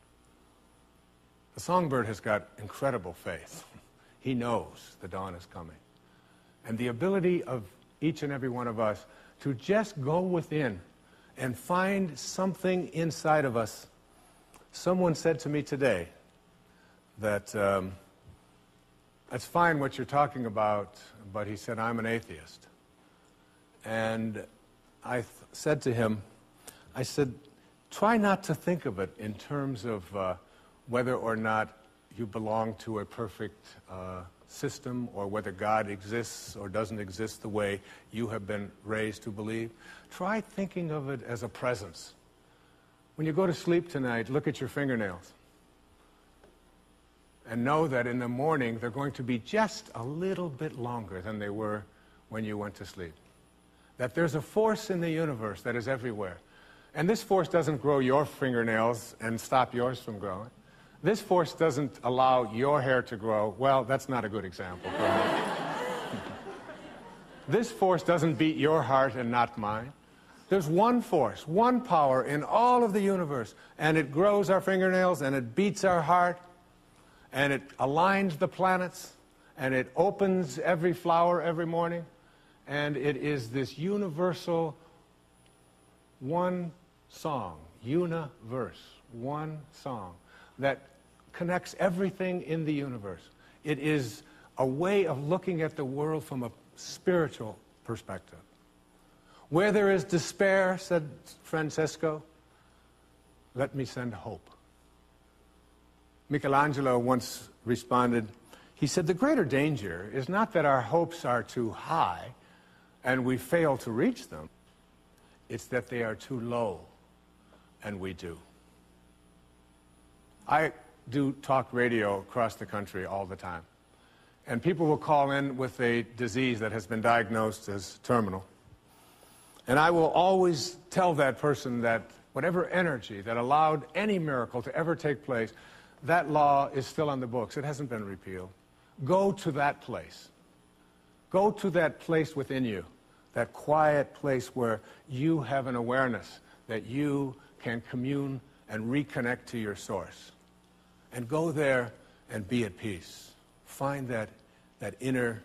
The songbird has got incredible faith. He knows the dawn is coming. And the ability of each and every one of us to just go within and find something inside of us. Someone said to me today that that's fine what you're talking about, but he said, I'm an atheist. And I said to him, I said, try not to think of it in terms of whether or not you belong to a perfect system, or whether God exists or doesn't exist the way you have been raised to believe. Try thinking of it as a presence. When you go to sleep tonight, look at your fingernails. And know that in the morning, they're going to be just a little bit longer than they were when you went to sleep. That there's a force in the universe that is everywhere. And this force doesn't grow your fingernails and stop yours from growing. This force doesn't allow your hair to grow. Well, that's not a good example. This force doesn't beat your heart and not mine. There's one force, one power in all of the universe, and it grows our fingernails, and it beats our heart, and it aligns the planets, and it opens every flower every morning, and it is this universal one song, universe, one song, that connects everything in the universe. It is a way of looking at the world from a spiritual perspective. Where there is despair, said Francesco, let me send hope. Michelangelo once responded, he said, the greater danger is not that our hopes are too high and we fail to reach them. It's that they are too low and we do. I do talk radio across the country all the time. And people will call in with a disease that has been diagnosed as terminal. And I will always tell that person that whatever energy that allowed any miracle to ever take place, that law is still on the books. It hasn't been repealed. Go to that place. Go to that place within you, that quiet place where you have an awareness that you can commune and reconnect to your source. And go there and be at peace. Find that inner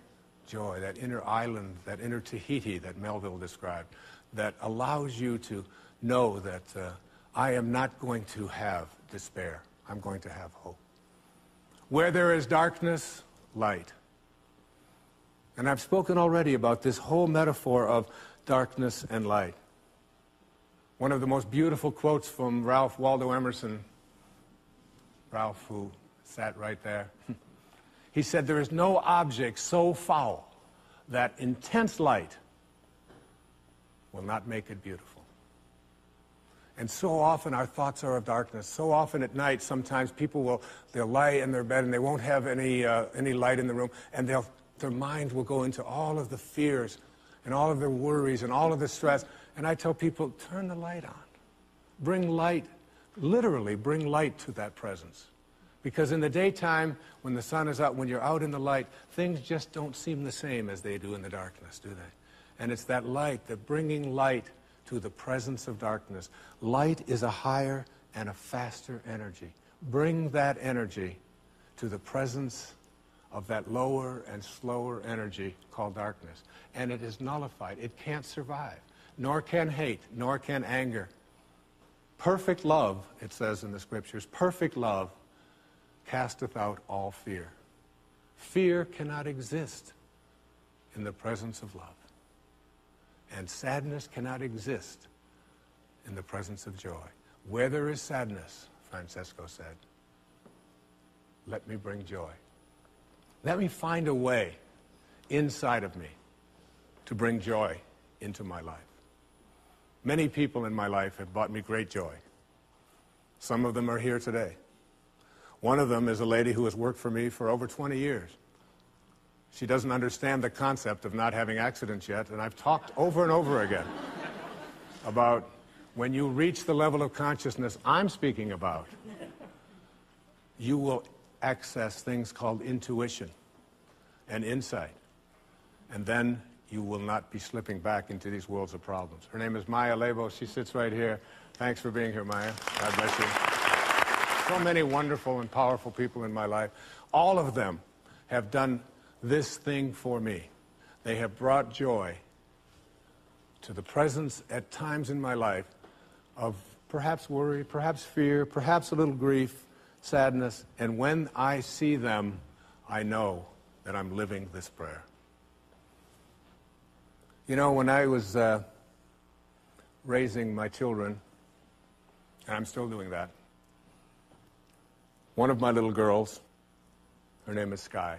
joy, that inner island, that inner Tahiti that Melville described, that allows you to know that I am not going to have despair. I'm going to have hope. Where there is darkness, light. And I've spoken already about this whole metaphor of darkness and light. One of the most beautiful quotes from Ralph Waldo Emerson, Ralph, who sat right there. He said, there is no object so foul that intense light will not make it beautiful. And so often our thoughts are of darkness. So often at night, sometimes people they'll lie in their bed and they won't have any light in the room, and their mind will go into all of the fears and all of their worries and all of the stress. And I tell people, turn the light on. Bring light. Literally bring light to that presence. Because in the daytime, when the sun is out, when you're out in the light, things just don't seem the same as they do in the darkness, do they? And it's that light, that bringing light to the presence of darkness. Light is a higher and a faster energy. Bring that energy to the presence of that lower and slower energy called darkness. And it is nullified. It can't survive. Nor can hate, nor can anger. Perfect love, it says in the scriptures, perfect love casteth out all fear. Fear cannot exist in the presence of love. And sadness cannot exist in the presence of joy. Where there is sadness, Francesco said, let me bring joy. Let me find a way inside of me to bring joy into my life. Many people in my life have brought me great joy. Some of them are here today. One of them is a lady who has worked for me for over 20 years. She doesn't understand the concept of not having accidents yet, and I've talked over and over again about when you reach the level of consciousness I'm speaking about, you will access things called intuition and insight. and then you will not be slipping back into these worlds of problems. Her name is Maya Lebo. She sits right here. Thanks for being here, Maya. God bless you. So many wonderful and powerful people in my life. All of them have done this thing for me. They have brought joy to the presence at times in my life of perhaps worry, perhaps fear, perhaps a little grief, sadness. And when I see them, I know that I'm living this prayer. You know, when I was raising my children, and I'm still doing that, one of my little girls, her name is Sky,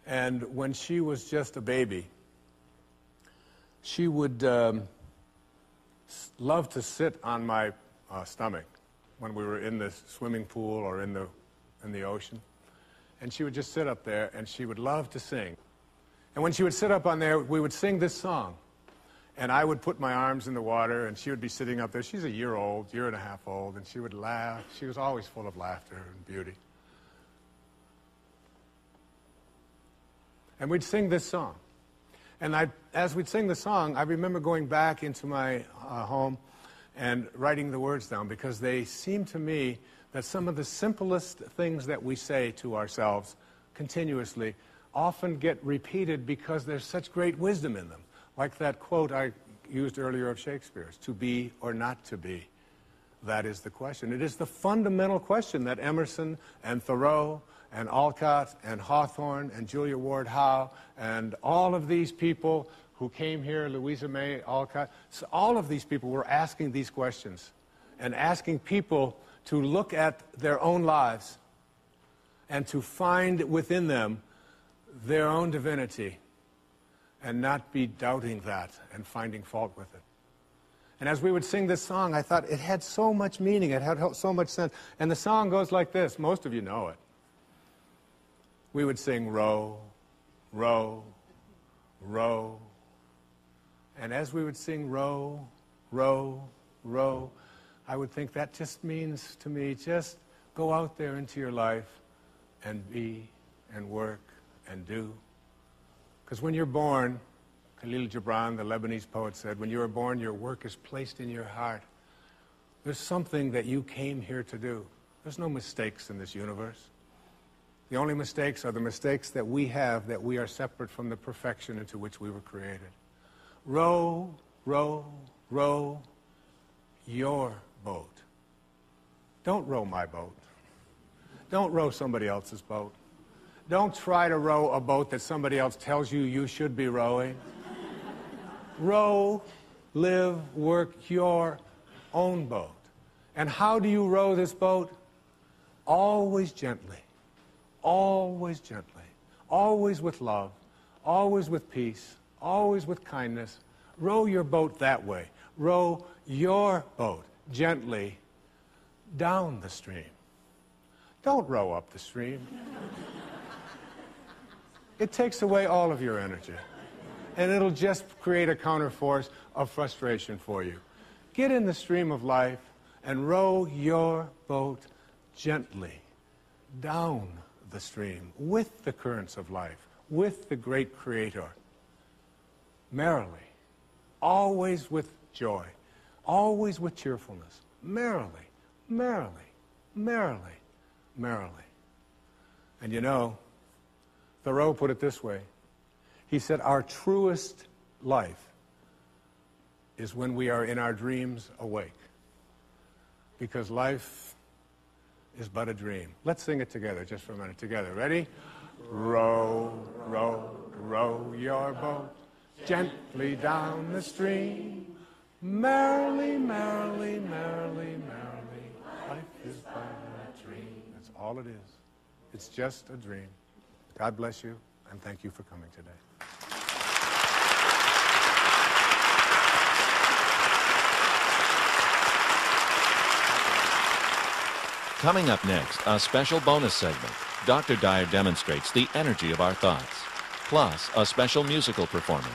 and when she was just a baby, she would love to sit on my stomach when we were in the swimming pool or in the ocean. And she would just sit up there, and she would love to sing. And when she would sit up on there, we would sing this song. And I would put my arms in the water, and she would be sitting up there. She's a year and a half old, and she would laugh. She was always full of laughter and beauty. And we'd sing this song. And as we'd sing the song, I remember going back into my home and writing the words down, because they seem to me that some of the simplest things that we say to ourselves continuously often get repeated because there's such great wisdom in them. Like that quote I used earlier of Shakespeare's, to be or not to be. That is the question. It is the fundamental question that Emerson and Thoreau and Alcott and Hawthorne and Julia Ward Howe and all of these people who came here, Louisa May Alcott, so all of these people were asking these questions and asking people to look at their own lives and to find within them their own divinity and not be doubting that and finding fault with it. And as we would sing this song, I thought it had so much meaning, it had so much sense. And the song goes like this. Most of you know it. We would sing, row, row, row. And as we would sing, row, row, row, I would think that just means to me, just go out there into your life and be and work and do. Because when you're born, Khalil Gibran, the Lebanese poet, said, when you are born, your work is placed in your heart. There's something that you came here to do. There's no mistakes in this universe. The only mistakes are the mistakes that we have, that we are separate from the perfection into which we were created. Row, row, row your boat. Don't row my boat. Don't row somebody else's boat. Don't try to row a boat that somebody else tells you you should be rowing. Row, live, work your own boat. And how do you row this boat? Always gently. Always gently. Always with love. Always with peace. Always with kindness. Row your boat that way. Row your boat gently down the stream. Don't row up the stream. It takes away all of your energy. And it'll just create a counterforce of frustration for you. Get in the stream of life and row your boat gently down the stream with the currents of life, with the great Creator. Merrily, always with joy, always with cheerfulness, merrily, merrily, merrily, merrily. And you know, Thoreau put it this way. He said, our truest life is when we are in our dreams awake. Because life is but a dream. Let's sing it together just for a minute. Together. Ready? Row, row, row your boat gently down the stream. Merrily, merrily, merrily, merrily. Life is but a dream. That's all it is. It's just a dream. God bless you, and thank you for coming today. Coming up next, a special bonus segment. Dr. Dyer demonstrates the energy of our thoughts, plus a special musical performance.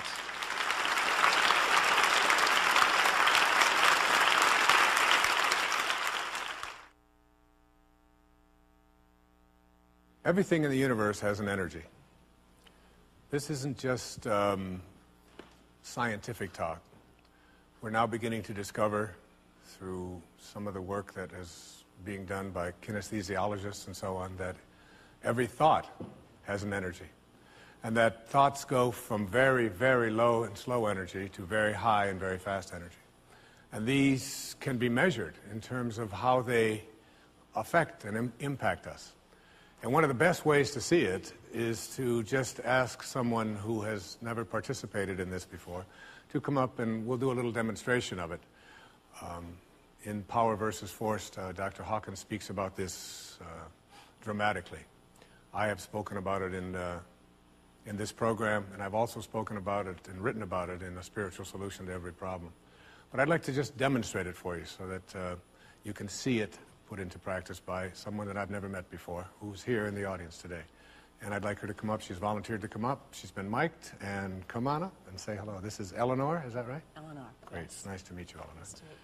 Everything in the universe has an energy. This isn't just scientific talk. We're now beginning to discover, through some of the work that is being done by kinesthesiologists and so on, that every thought has an energy. And that thoughts go from very, very low and slow energy to very high and very fast energy. And these can be measured in terms of how they affect and impact us. And one of the best ways to see it is to just ask someone who has never participated in this before to come up, and we'll do a little demonstration of it. In Power versus Force, Dr. Hawkins speaks about this dramatically. I have spoken about it in this program, and I've also spoken about it and written about it in A Spiritual Solution to Every Problem. But I'd like to just demonstrate it for you so that you can see it put into practice by someone that I've never met before, who's here in the audience today. And I'd like her to come up. She's volunteered to come up. She's been mic'd. And come on up and say hello. This is Eleanor, is that right? Eleanor. Great. Yes. It's nice to meet you, Eleanor. Nice to meet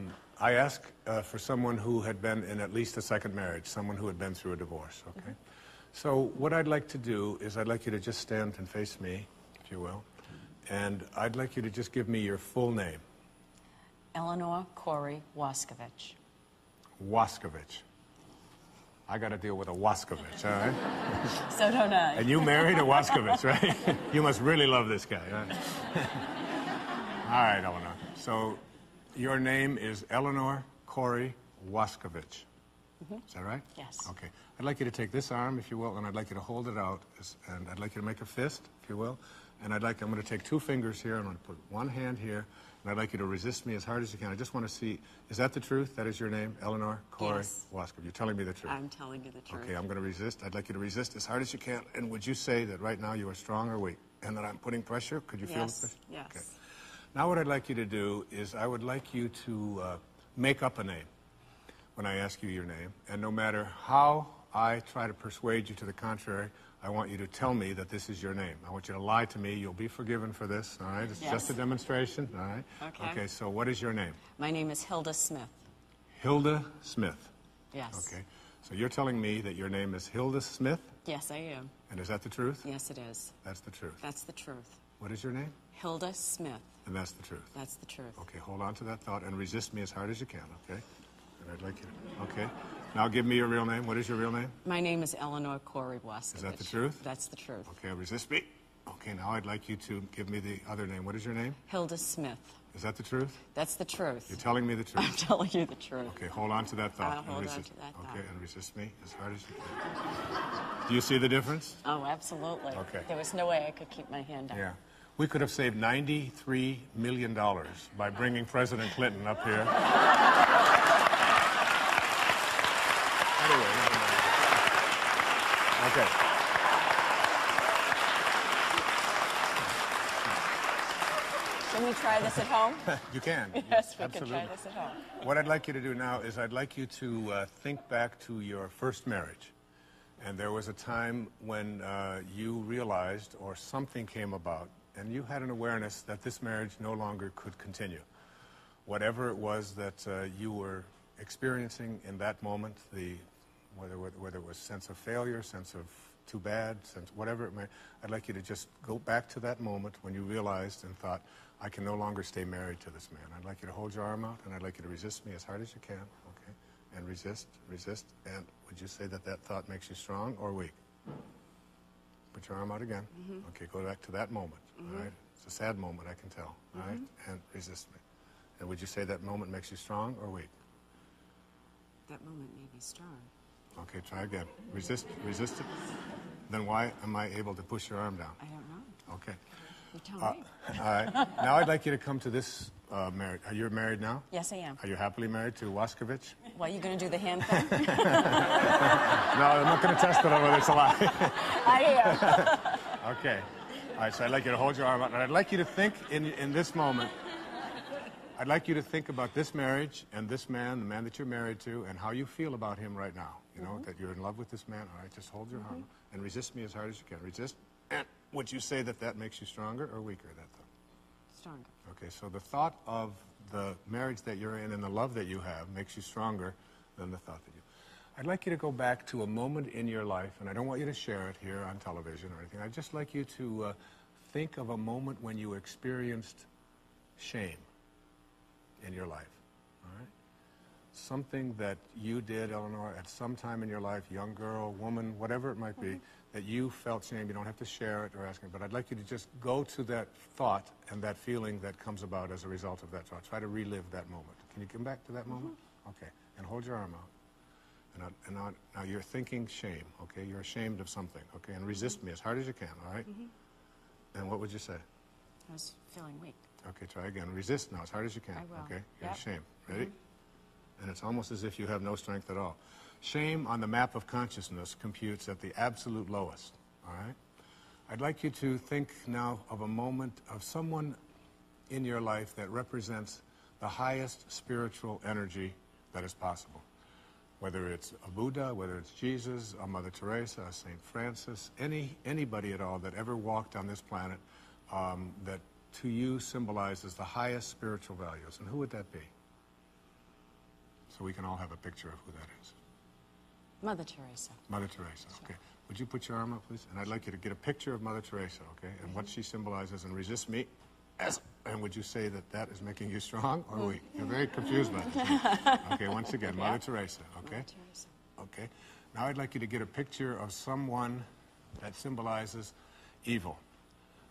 you. I ask for someone who had been in at least a second marriage, someone who had been through a divorce, okay? So what I'd like to do is I'd like you to just stand and face me, if you will. And I'd like you to just give me your full name. Eleanor Corey Waskovich. Waskovich. I got to deal with a Waskovich, all right? So don't I. And you married a Waskovich, right? You must really love this guy, right? All right, Eleanor. So your name is Eleanor Corey Waskovich. Is that right? Yes. Okay. I'd like you to take this arm, if you will, and I'd like you to hold it out, and I'd like you to make a fist, if you will. And I'm going to take two fingers here, I'm going to put one hand here, and I'd like you to resist me as hard as you can. I just want to see, is that the truth? That is your name, Eleanor Corey Waskovich? You're telling me the truth? I'm telling you the truth. Okay, I'm going to resist. I'd like you to resist as hard as you can. And would you say that right now you are strong or weak? And that I'm putting pressure? Could you feel the pressure? Yes. Okay. Now what I'd like you to do is I would like you to make up a name when I ask you your name. And no matter how I try to persuade you to the contrary, I want you to tell me that this is your name. I want you to lie to me. You'll be forgiven for this, all right? It's just a demonstration, all right? Okay. Okay, so what is your name? My name is Hilda Smith. Hilda Smith. Yes. Okay. So you're telling me that your name is Hilda Smith? Yes, I am. And is that the truth? Yes, it is. That's the truth. That's the truth. What is your name? Hilda Smith. And that's the truth. That's the truth. Okay, hold on to that thought and resist me as hard as you can, okay? And I'd like you to, okay. Now give me your real name. What is your real name? My name is Eleanor Corey Waskovich. Is that the truth? That's the truth. Okay, resist me. Okay, now I'd like you to give me the other name. What is your name? Hilda Smith. Is that the truth? That's the truth. You're telling me the truth. I'm telling you the truth. Okay, hold on to that thought. I'll hold resist. on to that thought. Okay, and resist me as hard as you can. Do you see the difference? Oh, absolutely. Okay. There was no way I could keep my hand up. Yeah. We could have saved $93 million by bringing President Clinton up here. Anyway, never mind. Okay. Can we try this at home? You can. Yes, we absolutely. can try this at home. What I'd like you to do now is I'd like you to think back to your first marriage. And there was a time when you realized, or something came about, and you had an awareness that this marriage no longer could continue. Whatever it was that you were experiencing in that moment, whether it was sense of failure, sense of too bad, sense whatever it may, I'd like you to just go back to that moment when you realized and thought, I can no longer stay married to this man. I'd like you to hold your arm out, and I'd like you to resist me as hard as you can, okay? And resist, and would you say that that thought makes you strong or weak? Put your arm out again. Okay, go back to that moment, all right? It's a sad moment, I can tell, all right? And resist me. And would you say that moment makes you strong or weak? That moment made me strong. Okay, try again. Resist it. Then why am I able to push your arm down? I don't know. Okay. You tell me. All right. Now I'd like you to come to this marriage. Are you married now? Yes, I am. Are you happily married to Waskovich? Well, you going to do the hand thing? No, I'm not going to test it on whether it's a lie. I am. Okay. All right, so I'd like you to hold your arm out. And I'd like you to think in this moment, I'd like you to think about this marriage and this man, the man that you're married to, and how you feel about him right now. You know, that you're in love with this man. All right, just hold your arm and resist me as hard as you can. Resist. And would you say that that makes you stronger or weaker, that thought? Stronger. Okay, so the thought of the marriage that you're in and the love that you have makes you stronger than the thought that you... I'd like you to go back to a moment in your life, and I don't want you to share it here on television or anything. I'd just like you to think of a moment when you experienced shame in your life, all right? Something that you did, Eleanor, at some time in your life, young girl, woman, whatever it might be, that you felt shame. You don't have to share it or ask it, but I'd like you to just go to that thought and that feeling that comes about as a result of that thought. Try to relive that moment. Can you come back to that moment? Okay, and hold your arm out. Now you're thinking shame, okay? You're ashamed of something, okay? And resist me as hard as you can, all right? And what would you say? I was feeling weak. Okay, try again. Resist now as hard as you can, I will. okay? You're Yep. ashamed. Ready? And it's almost as if you have no strength at all. Shame on the map of consciousness computes at the absolute lowest, all right? I'd like you to think now of a moment of someone in your life that represents the highest spiritual energy that is possible. Whether it's a Buddha, whether it's Jesus, a Mother Teresa, a St. Francis, anybody at all that ever walked on this planet that to you symbolizes the highest spiritual values. And who would that be? So we can all have a picture of who that is. Mother Teresa. Mother Teresa, okay. Would you put your arm up, please? And I'd like you to get a picture of Mother Teresa, okay, and what she symbolizes, and resist me. And would you say that that is making you strong or weak? You're very confused by this. Okay, once again, Mother Teresa, okay? Mother Teresa. Okay. Now I'd like you to get a picture of someone that symbolizes evil.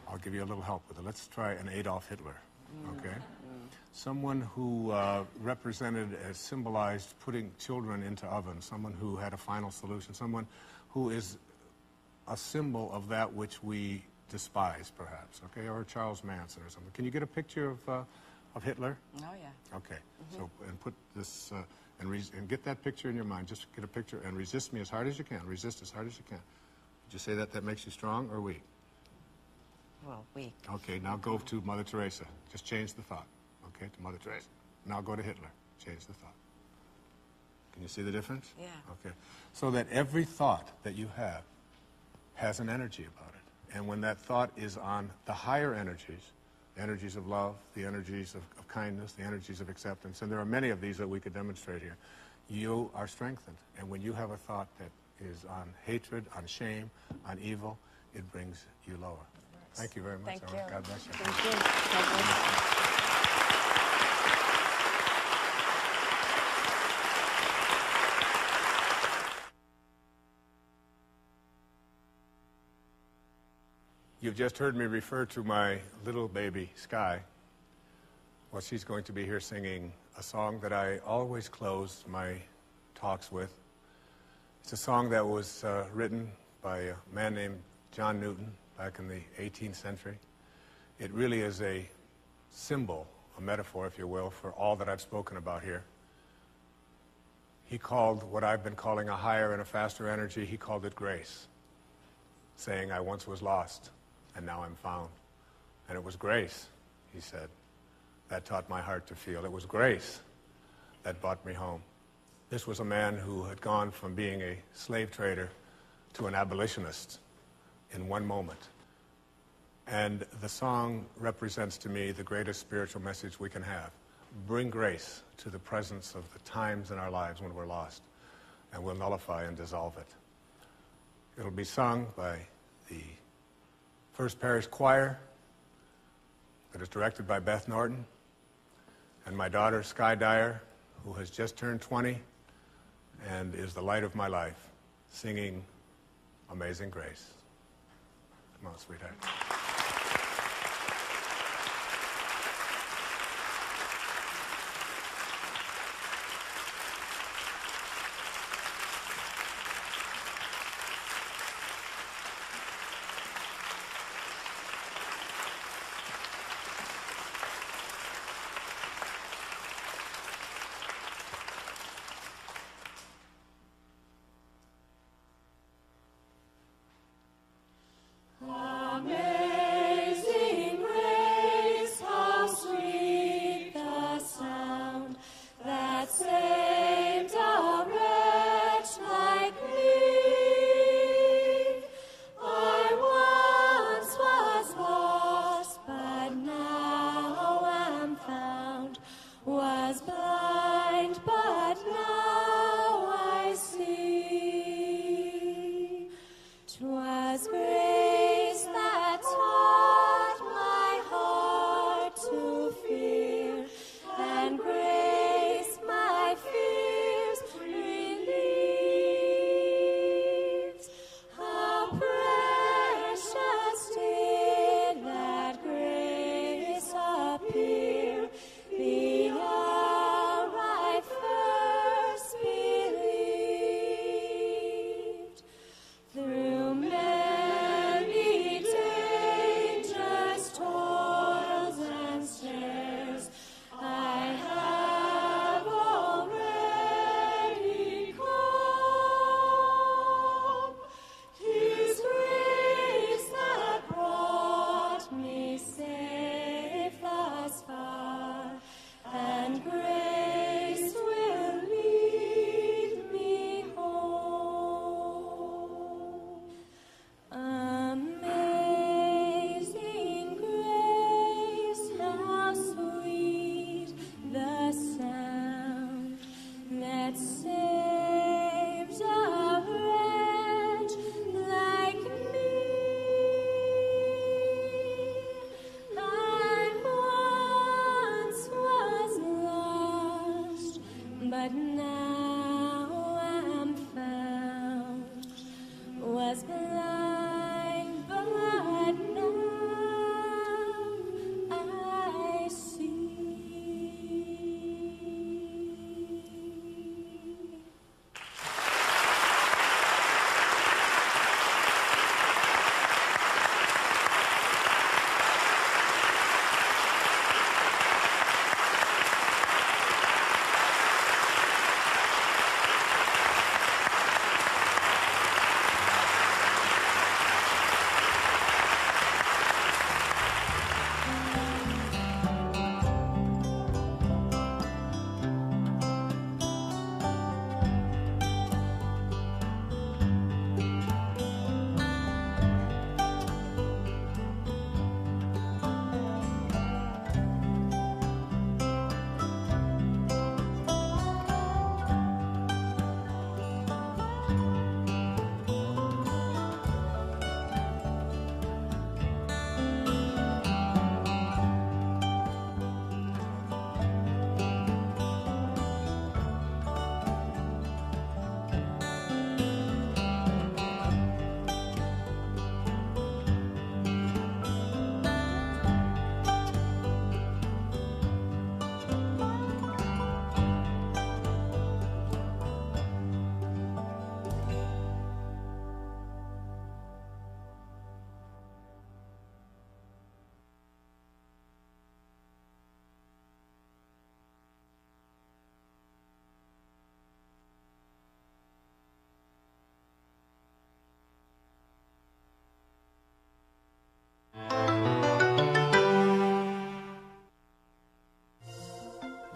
I'll give you a little help with it. Let's try an Adolf Hitler, okay? Someone who symbolized putting children into ovens, someone who had a final solution, someone who is a symbol of that which we despise, perhaps, okay, or Charles Manson or something. Can you get a picture of Hitler? Oh, yeah. Okay, so, and put this, and get that picture in your mind. Just get a picture and resist me as hard as you can. Resist as hard as you can. Would you say that makes you strong or weak? Well, weak. Okay, now go to Mother Teresa. Just change the thought, okay, to Mother Teresa. Now go to Hitler. Change the thought. Can you see the difference? Yeah. Okay, so that every thought that you have has an energy about it. And when that thought is on the higher energies, the energies of love, the energies of kindness, the energies of acceptance, and there are many of these that we could demonstrate here, you are strengthened. And when you have a thought that is on hatred, on shame, on evil, it brings you lower. Thank you very much. Thank you. God bless you. Thank you. God bless you. You've just heard me refer to my little baby, Sky. Well, she's going to be here singing a song that I always close my talks with. It's a song that was written by a man named John Newton back in the 18th century. It really is a symbol, a metaphor, if you will, for all that I've spoken about here. He called what I've been calling a higher and a faster energy, he called it grace, saying, I once was lost, and now I'm found. And it was grace, he said, that taught my heart to feel. It was grace that brought me home. This was a man who had gone from being a slave trader to an abolitionist in one moment. And the song represents to me the greatest spiritual message we can have. Bring grace to the presence of the times in our lives when we're lost, and we'll nullify and dissolve it. It'll be sung by the First Parish Choir that is directed by Beth Norton, and my daughter, Sky Dyer, who has just turned 20 and is the light of my life, singing Amazing Grace. Come on, sweetheart. Amen.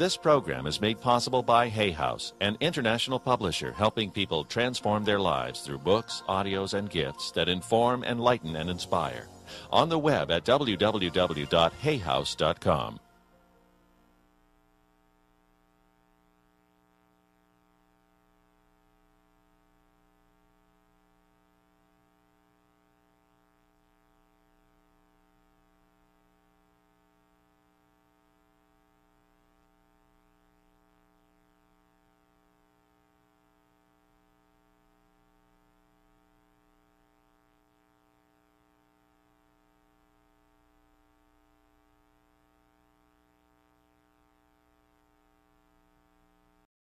This program is made possible by Hay House, an international publisher helping people transform their lives through books, audios, and gifts that inform, enlighten, and inspire. On the web at www.hayhouse.com.